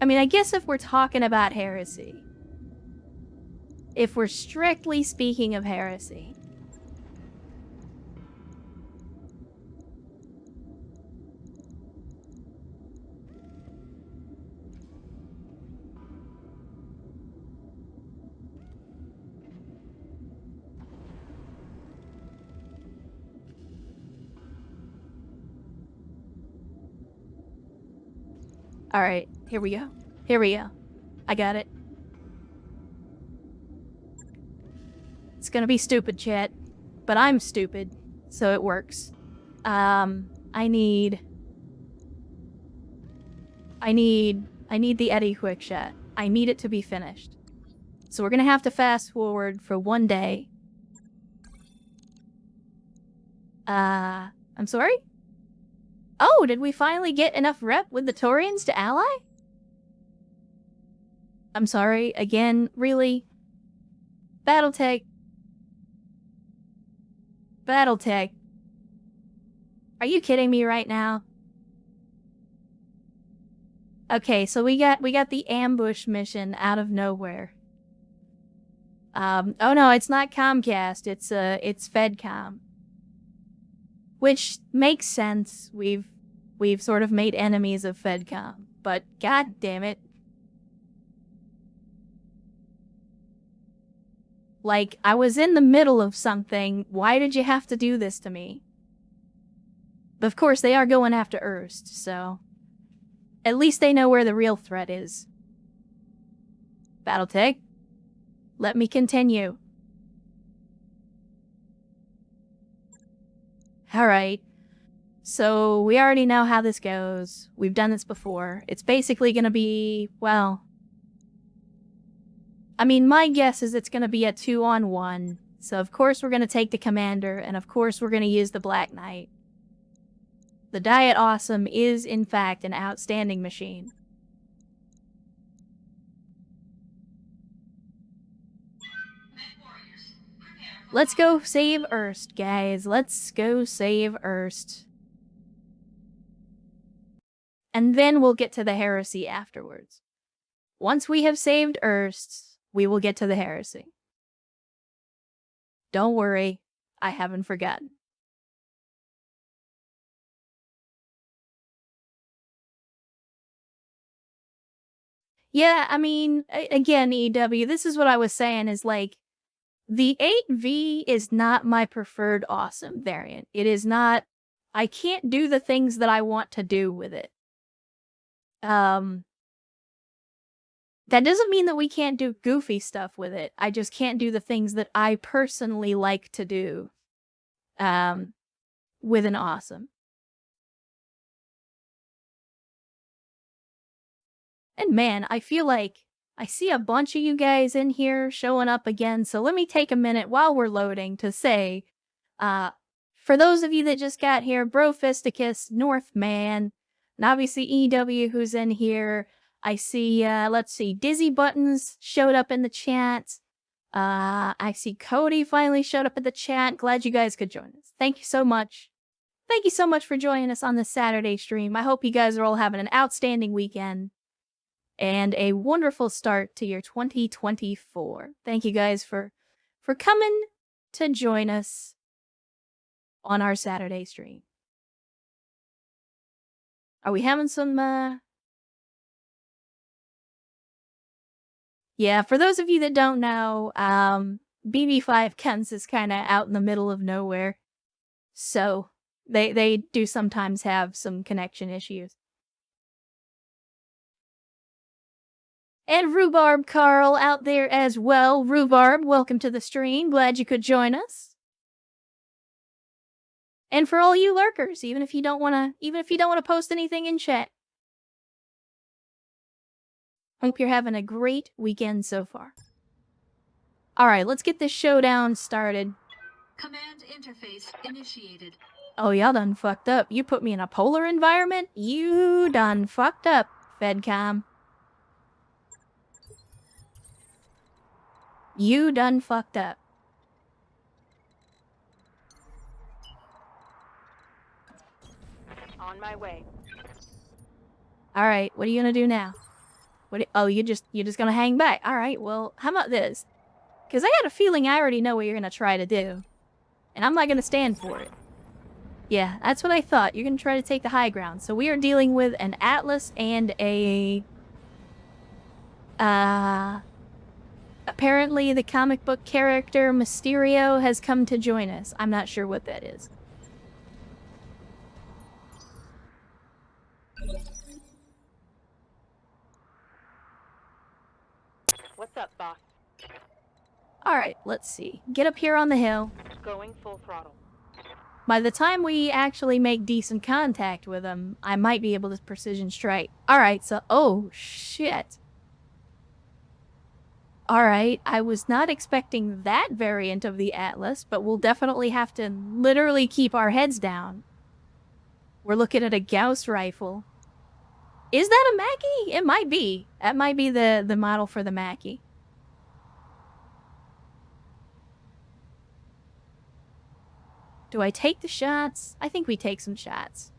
I mean, I guess if we're talking about heresy, if we're strictly speaking of heresy, alright, here we go. I got it. It's gonna be stupid, chat. But I'm stupid, so it works. I need the Eddie Quickshot. I need it to be finished. So we're gonna have to fast forward for one day. I'm sorry? Oh, did we finally get enough rep with the Taurians to ally? I'm sorry, again, really? Battletech. Are you kidding me right now? Okay, so we got the ambush mission out of nowhere. Oh no, it's not Comcast. It's Fedcom. Which makes sense. We've sort of made enemies of Fedcom, but god damn it. Like, I was in the middle of something. Why did you have to do this to me? But of course, they are going after Erst, so at least they know where the real threat is. BattleTech, let me continue. Alright. So, we already know how this goes. We've done this before. It's basically gonna be, well... I mean, my guess is it's gonna be a 2-on-1. So, of course, we're gonna take the commander, and of course, we're gonna use the Black Knight. The Diet Awesome is, in fact, an outstanding machine. Let's go save Erst, guys. Let's go save Erst. And then we'll get to the heresy afterwards. Once we have saved Erst, we will get to the heresy. Don't worry, I haven't forgotten. Yeah, I mean, again, EW, this is what I was saying, is like, the 8V is not my preferred awesome variant. It is not, I can't do the things that I want to do with it. That doesn't mean that we can't do goofy stuff with it. I just can't do the things that I personally like to do, with an awesome. And man, I feel like I see a bunch of you guys in here showing up again, so let me take a minute while we're loading to say, for those of you that just got here, Brofisticus, Northman, and obviously EW who's in here. I see, let's see, Dizzy Buttons showed up in the chat. I see Cody finally showed up in the chat. Glad you guys could join us. Thank you so much. Thank you so much for joining us on this Saturday stream. I hope you guys are all having an outstanding weekend and a wonderful start to your 2024. Thank you guys for coming to join us on our Saturday stream. Are we having some, Yeah, for those of you that don't know, BB5 Kens is kind of out in the middle of nowhere. So, they do sometimes have some connection issues. And Rhubarb Carl out there as well. Rhubarb, welcome to the stream. Glad you could join us. And for all you lurkers, even if you don't want to post anything in chat. Hope you're having a great weekend so far. All right, let's get this showdown started. Command interface initiated. Oh, y'all done fucked up. You put me in a polar environment? You done fucked up, Fedcom. You done fucked up. On my way. Alright, what are you gonna do now? Oh, you're just gonna hang back. Alright, well, how about this? Because I had a feeling I already know what you're gonna try to do. And I'm not gonna stand for it. Yeah, that's what I thought. You're gonna try to take the high ground. So we are dealing with an Atlas and a... Apparently the comic book character Mysterio has come to join us. I'm not sure what that is. What's up, boss? Alright, let's see. Get up here on the hill. Going full throttle. By the time we actually make decent contact with them, I might be able to precision strike. Alright, so... Oh, shit. Alright, I was not expecting that variant of the Atlas, but we'll definitely have to literally keep our heads down. We're looking at a Gauss rifle. Is that a Mackie? It might be. That might be the model for the Mackie. Do I take the shots? I think we take some shots.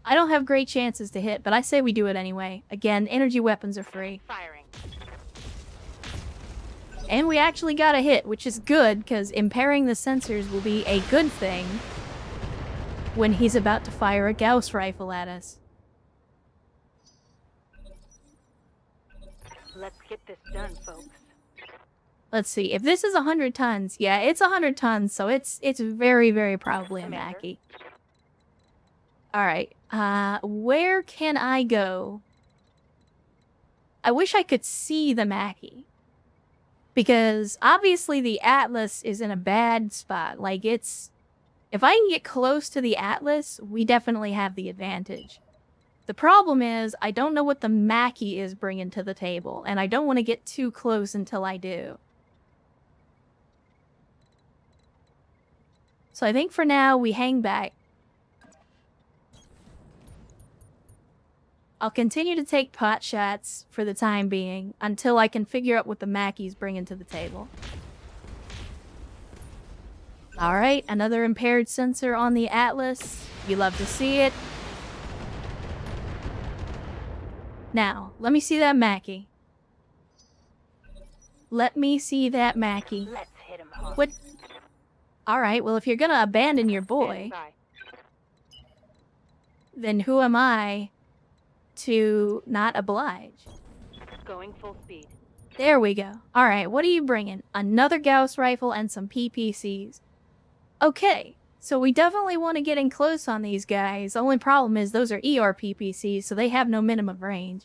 I don't have great chances to hit, but I say we do it anyway. Again, energy weapons are free. Firing. And we actually got a hit, which is good, because impairing the sensors will be a good thing when he's about to fire a Gauss rifle at us. Let's get this done, folks. Let's see, if this is 100 tons, yeah, it's 100 tons, so it's very, very probably a Commander. Mackie. Alright, where can I go? I wish I could see the Mackie. Because obviously the Atlas is in a bad spot. Like, it's... If I can get close to the Atlas, we definitely have the advantage. The problem is, I don't know what the Mackie is bringing to the table, and I don't want to get too close until I do. So I think for now, we hang back. I'll continue to take pot shots for the time being until I can figure out what the Mackie's bringing to the table. Alright, another impaired sensor on the Atlas. You love to see it. Now, let me see that Mackie. Let me see that Mackie. Let's hit him hard. What? Alright, well if you're gonna abandon your boy, Stand by. then who am I to not oblige? Going full speed. There we go. Alright, what are you bringing? Another Gauss rifle and some PPCs. Okay, so we definitely want to get in close on these guys. The only problem is those are ER PPCs, so they have no minimum range.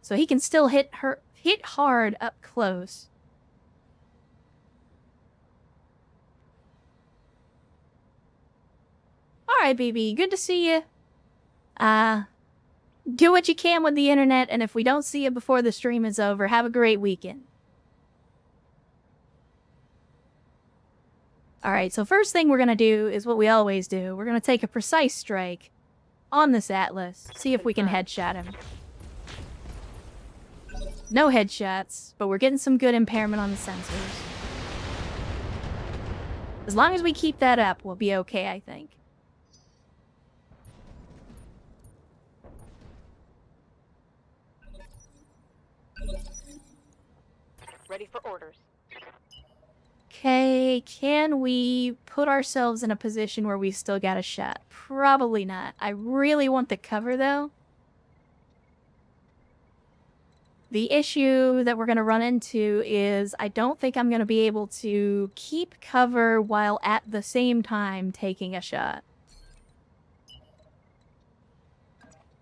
So he can still hit hard up close. Alright, BB, good to see you. Do what you can with the internet, and if we don't see you before the stream is over, have a great weekend. Alright, so first thing we're gonna do is what we always do. We're gonna take a precise strike on this Atlas, see if we can headshot him. No headshots, but we're getting some good impairment on the sensors. As long as we keep that up, we'll be okay, I think. Ready for orders. Okay, can we put ourselves in a position where we still got a shot? Probably not. I really want the cover, though. The issue that we're going to run into is I don't think I'm going to be able to keep cover while at the same time taking a shot.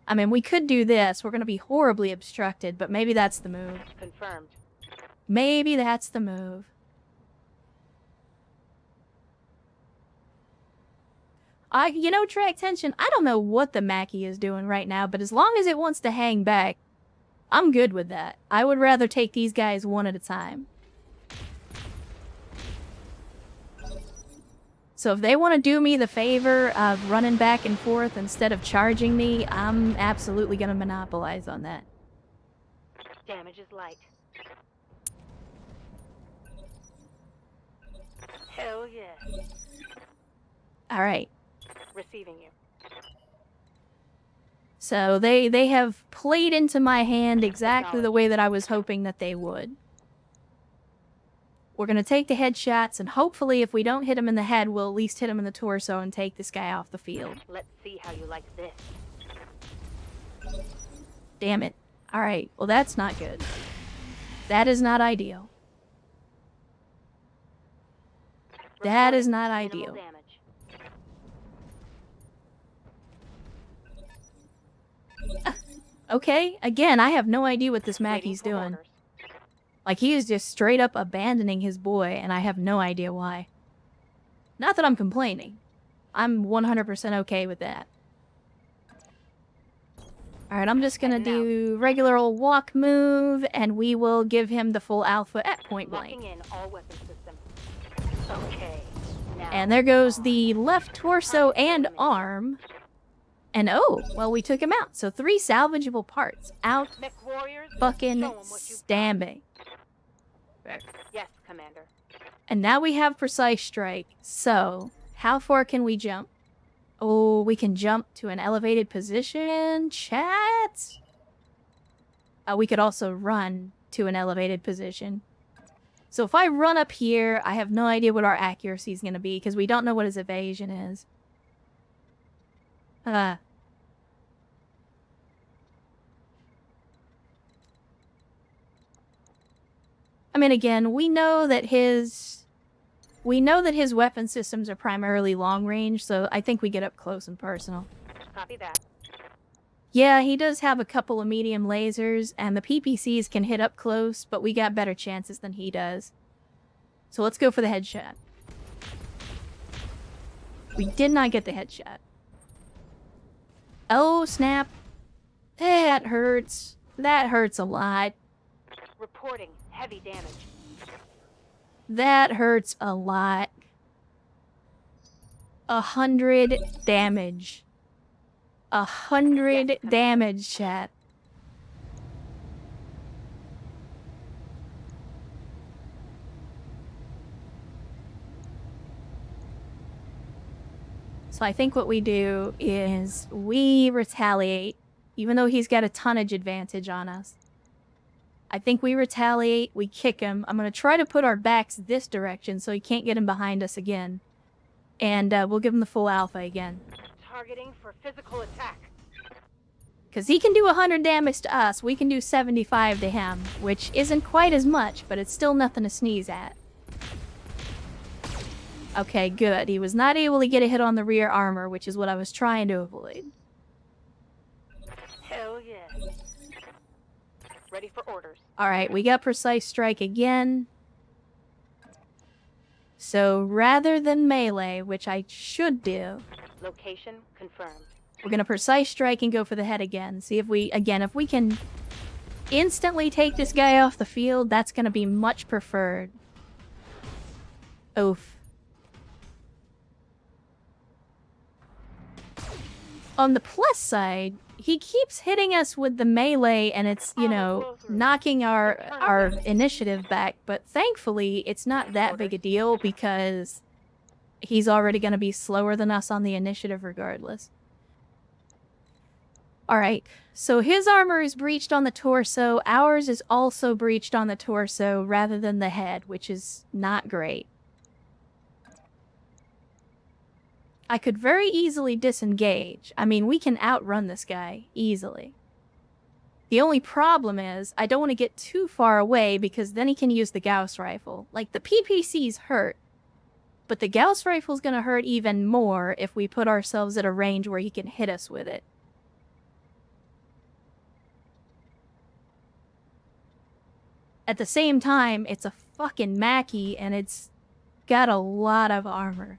I mean, we could do this. We're going to be horribly obstructed, but maybe that's the move. Confirmed. Maybe that's the move. You know, track tension, I don't know what the Mackie is doing right now, but as long as it wants to hang back, I'm good with that. I would rather take these guys one at a time. So if they want to do me the favor of running back and forth instead of charging me, I'm absolutely going to monopolize on that. Damage is light. Hell yeah. Alright. Receiving you. So they have played into my hand exactly the way that I was hoping that they would. We're going to take the headshots, and hopefully if we don't hit him in the head, we'll at least hit him in the torso and take this guy off the field. Let's see how you like this. Damn it. Alright, well that's not good. That is not ideal. That is not Minimal ideal. damage. Okay, again, I have no idea what this Mackie's Waiting for doing. orders. Like, he is just straight up abandoning his boy, and I have no idea why. Not that I'm complaining. I'm 100% okay with that. Alright, I'm just gonna do regular old walk move, and we will give him the full alpha at point blank. Locking in all weapon systems. Okay. Now. And there goes the left torso and arm. And oh, well, we took him out. So 3 salvageable parts. Out Mech warriors, fucking show 'em what you've got. standing. Yes, Commander. And now we have precise strike. So, how far can we jump? Oh, we can jump to an elevated position. Chat. We could also run to an elevated position. So if I run up here, I have no idea what our accuracy is going to be because we don't know what his evasion is. I mean, again, we know that his weapon systems are primarily long range, so I think we get up close and personal. Copy that. Yeah, he does have a couple of medium lasers, and the PPCs can hit up close, but we got better chances than he does. So let's go for the headshot. We did not get the headshot. Oh, snap. That hurts. That hurts a lot. Reporting heavy damage. That hurts a lot. 100 damage. 100 damage, chat. So I think what we do is we retaliate, even though he's got a tonnage advantage on us. I think we retaliate, we kick him. I'm going to try to put our backs this direction so he can't get him behind us again. And we'll give him the full alpha again. Targeting for physical attack. Because he can do 100 damage to us, we can do 75 to him, which isn't quite as much, but it's still nothing to sneeze at. Okay, good. He was not able to get a hit on the rear armor, which is what I was trying to avoid. Hell yeah. Ready for orders. Alright, we got precise strike again. So rather than melee, which I should do, Location confirmed. we're gonna precise strike and go for the head again. See if we, again, if we can instantly take this guy off the field, that's gonna be much preferred. Oof. On the plus side, he keeps hitting us with the melee and it's, you know, knocking our initiative back, but thankfully it's not that big a deal because he's already going to be slower than us on the initiative regardless. Alright, so his armor is breached on the torso, ours is also breached on the torso rather than the head, which is not great. I could very easily disengage. I mean, we can outrun this guy easily. The only problem is, I don't want to get too far away because then he can use the Gauss rifle. Like, the PPCs hurt, but the Gauss rifle's gonna hurt even more if we put ourselves at a range where he can hit us with it. At the same time, it's a fucking Mackie and it's got a lot of armor.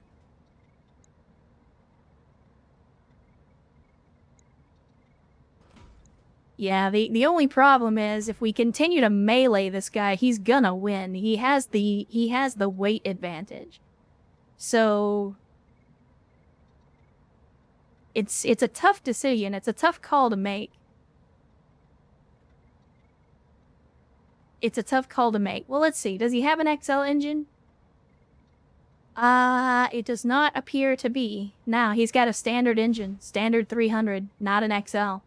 Yeah, the only problem is if we continue to melee this guy, he's gonna win. He has the weight advantage. So it's a tough decision. It's a tough call to make. It's a tough call to make. Well, let's see. Does he have an XL engine? It does not appear to be. Now, he's got a standard engine. Standard 300, not an XL.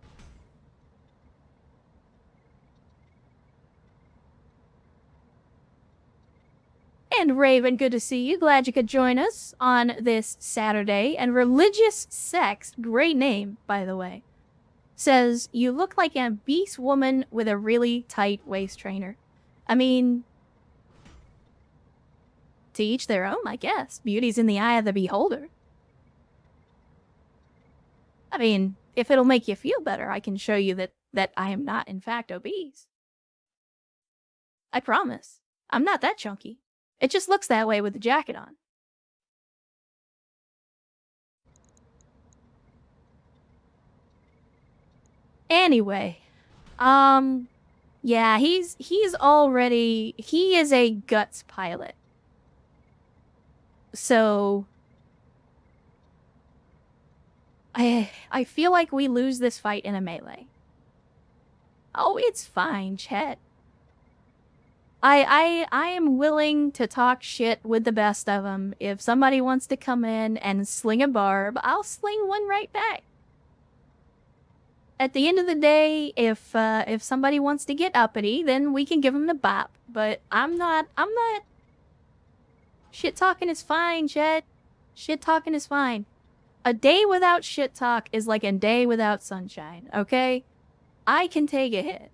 And Raven, good to see you. Glad you could join us on this Saturday. And Religious Sex, great name, by the way, says, you look like a beast woman with a really tight waist trainer. I mean, to each their own, I guess. Beauty's in the eye of the beholder. I mean, if it'll make you feel better, I can show you that I am not, in fact, obese. I promise. I'm not that chunky. It just looks that way with the jacket on. Anyway, yeah, he is a guts pilot. So I feel like we lose this fight in a melee. Oh, it's fine, Chet. I am willing to talk shit with the best of them. If somebody wants to come in and sling a barb, I'll sling one right back. At the end of the day, if somebody wants to get uppity, then we can give them the bop. But I'm not. Shit talking is fine, Chet. Shit talking is fine. A day without shit talk is like a day without sunshine, okay? I can take a hit.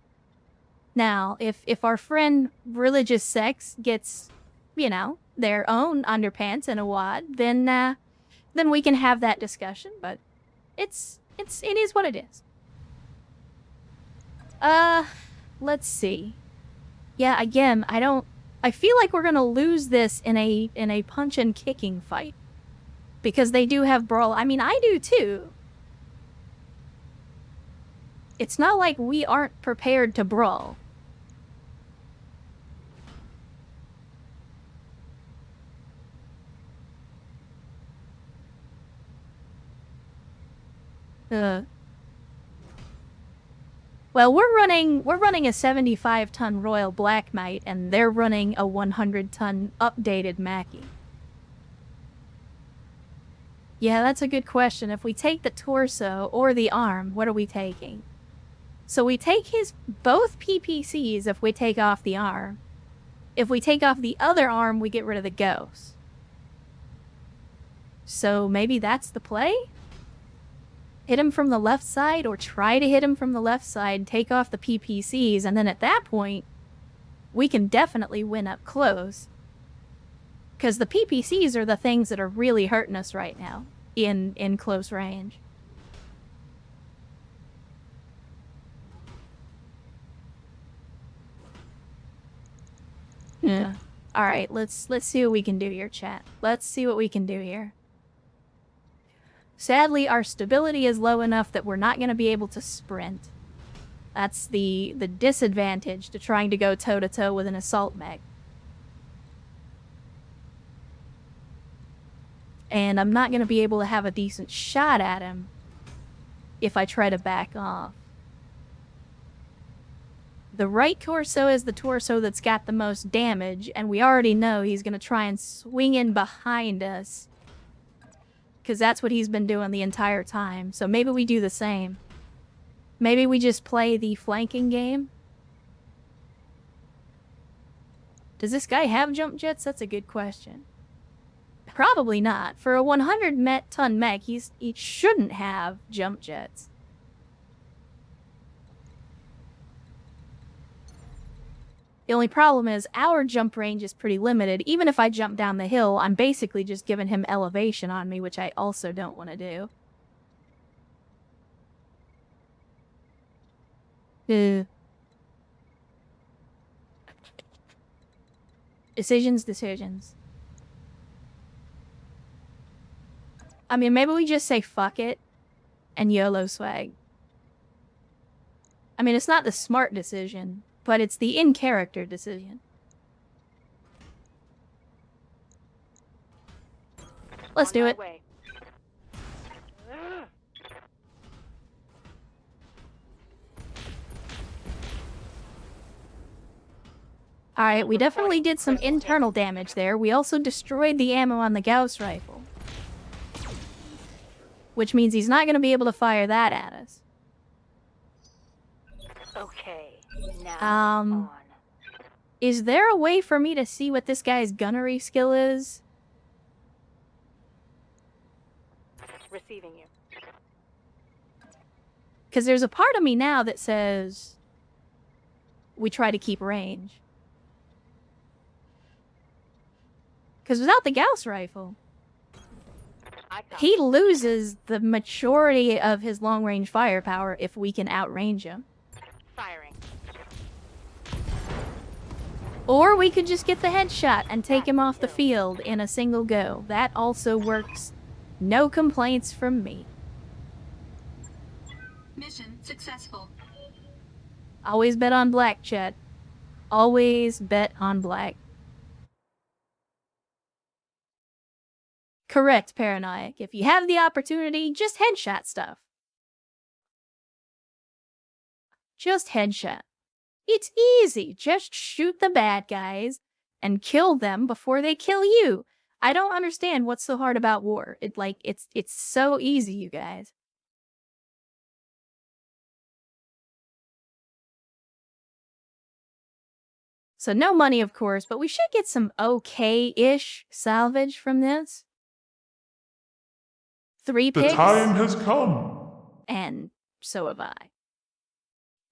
Now, if our friend religious sex gets, you know, their own underpants and a wad, then we can have that discussion, but it is what it is. Let's see. Yeah, again, I feel like we're gonna lose this in a punch and kicking fight. Because they do have brawl. I mean, I do too. It's not like we aren't prepared to brawl. Well, we're running a 75-ton Royal Black Knight, and they're running a 100-ton updated Mackie. Yeah, that's a good question. If we take the torso or the arm, what are we taking? So we take both PPCs if we take off the arm. If we take off the other arm, we get rid of the ghost. So maybe that's the play? Hit him from the left side, or try to hit him from the left side, take off the PPCs, and then at that point, we can definitely win up close. Because the PPCs are the things that are really hurting us right now in close range. Yeah. All right, let's see what we can do here, chat. Let's see what we can do here. Sadly, our stability is low enough that we're not going to be able to sprint. That's the disadvantage to trying to go toe-to-toe with an assault mech. And I'm not going to be able to have a decent shot at him if I try to back off. The right torso is the torso that's got the most damage, and we already know he's going to try and swing in behind us. Because that's what he's been doing the entire time. So maybe we do the same. Maybe we just play the flanking game. Does this guy have jump jets? That's a good question. Probably not. For a 100-ton mech, he shouldn't have jump jets. The only problem is our jump range is pretty limited. Even if I jump down the hill, I'm basically just giving him elevation on me, which I also don't want to do. Decisions. I mean, maybe we just say fuck it and YOLO swag. I mean, it's not the smart decision, but it's the in-character decision. Let's do it. Alright, we definitely did some internal damage there. We also destroyed the ammo on the Gauss rifle. Which means he's not going to be able to fire that at us. Okay, now on. Is there a way for me to see what this guy's gunnery skill is? Receiving you. Because there's a part of me now that says we try to keep range. Because without the Gauss rifle, he loses the majority of his long-range firepower if we can outrange him. Firing. Or we could just get the headshot and take him off the field in a single go. That also works. No complaints from me. Mission successful. Always bet on black, chat. Always bet on black. Correct, Paranoiac. If you have the opportunity, just headshot stuff. Just headshot. It's easy. Just shoot the bad guys and kill them before they kill you. I don't understand what's so hard about war. It's so easy, you guys. So no money, of course, but we should get some okay-ish salvage from this. 3 The pigs. time has come. And so have I.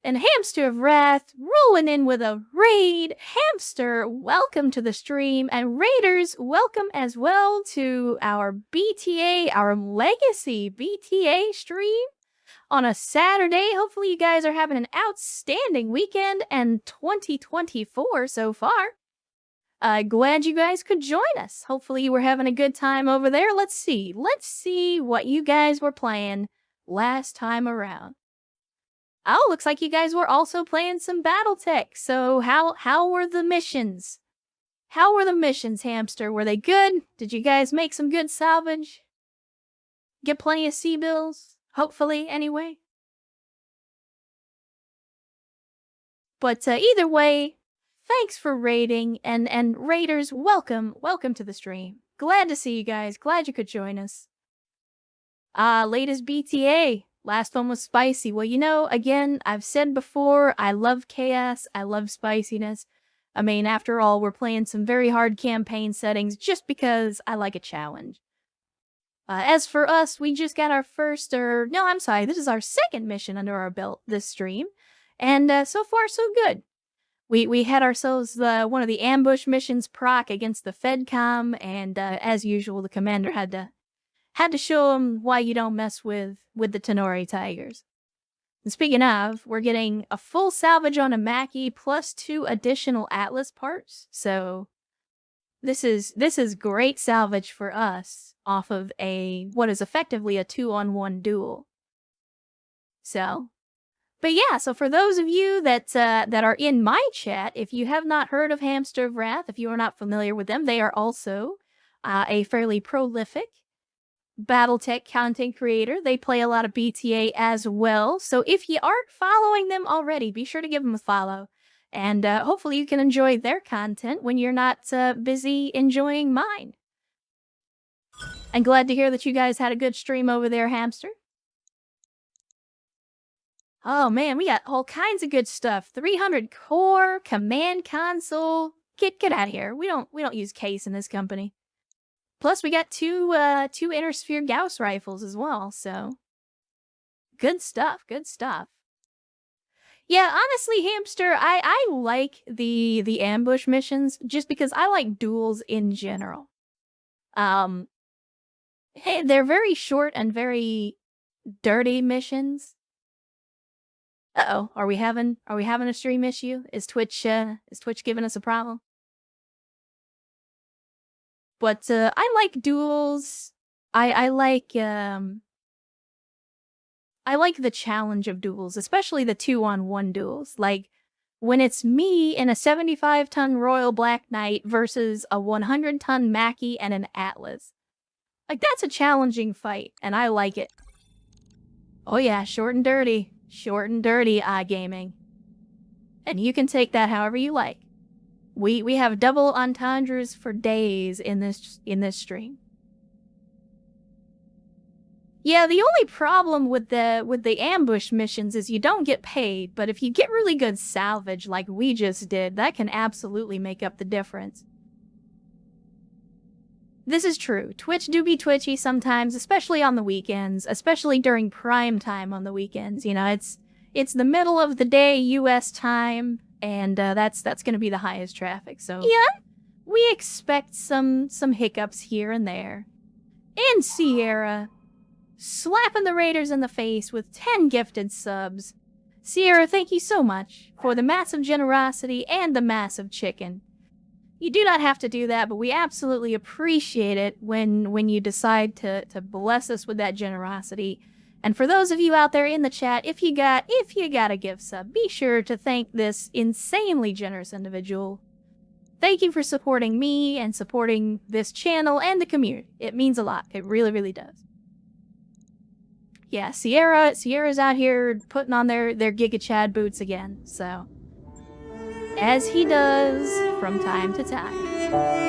And Hamster of Wrath rolling in with a raid. Hamster, welcome to the stream. And Raiders, welcome as well to our BTA, our legacy BTA stream on a Saturday. Hopefully you guys are having an outstanding weekend and 2024 so far. Glad you guys could join us. Hopefully you were having a good time over there. Let's see what you guys were playing last time around. Oh, looks like you guys were also playing some BattleTech. So how were the missions? How were the missions, Hamster? Were they good? Did you guys make some good salvage? Get plenty of sea bills? Hopefully, anyway. But either way, thanks for raiding, and raiders, welcome to the stream. Glad to see you guys. Glad you could join us. Latest BTA. Last one was spicy. Well, you know, again, I've said before, I love chaos. I love spiciness. I mean, after all, we're playing some very hard campaign settings just because I like a challenge. As for us, we just got our first, this is our second mission under our belt this stream. And so far, so good. We had ourselves one of the ambush missions proc against the FedCom, and as usual, the commander had to show him why you don't mess with the Tenori Tigers. And speaking of, we're getting a full salvage on a Mackie plus 2 additional Atlas parts. So this is great salvage for us off of what is effectively a 2-on-1 duel. So, but yeah, so for those of you that are in my chat, if you have not heard of Hamster of Wrath, if you are not familiar with them, they are also a fairly prolific BattleTech content creator. They play a lot of BTA as well. So if you aren't following them already, be sure to give them a follow. And hopefully you can enjoy their content when you're not busy enjoying mine. I'm glad to hear that you guys had a good stream over there, Hamster. Oh man, we got all kinds of good stuff. 300 core, command console. Get out of here. We don't use case in this company. Plus, we got two inner sphere Gauss rifles as well, so good stuff, good stuff. Yeah, honestly, Hamster, I like the ambush missions just because I like duels in general. Hey, they're very short and very dirty missions. Uh-oh, are we having a stream issue? Is Twitch giving us a problem? But I like duels. I like the challenge of duels, especially the 2-on-1 duels. Like when it's me in a 75-ton Royal Black Knight versus a 100-ton Mackie and an Atlas. Like that's a challenging fight, and I like it. Oh yeah, short and dirty, iGaming. And you can take that however you like. We have double entendres for days in this stream. Yeah, the only problem with the ambush missions is you don't get paid, but if you get really good salvage like we just did, that can absolutely make up the difference. This is true. Twitch do be twitchy sometimes, especially on the weekends, especially during prime time on the weekends. You know, it's the middle of the day US time. And that's going to be the highest traffic, so yeah, we expect some hiccups here and there. And Sierra, slapping the Raiders in the face with 10 gifted subs. Sierra, thank you so much for the massive generosity and the massive chicken. You do not have to do that, but we absolutely appreciate it when you decide to bless us with that generosity. And for those of you out there in the chat, if you got a gift sub, be sure to thank this insanely generous individual. Thank you for supporting me and supporting this channel and the community. It means a lot. It really, really does. Yeah, Sierra's out here putting on their Giga Chad boots again, so As he does from time to time.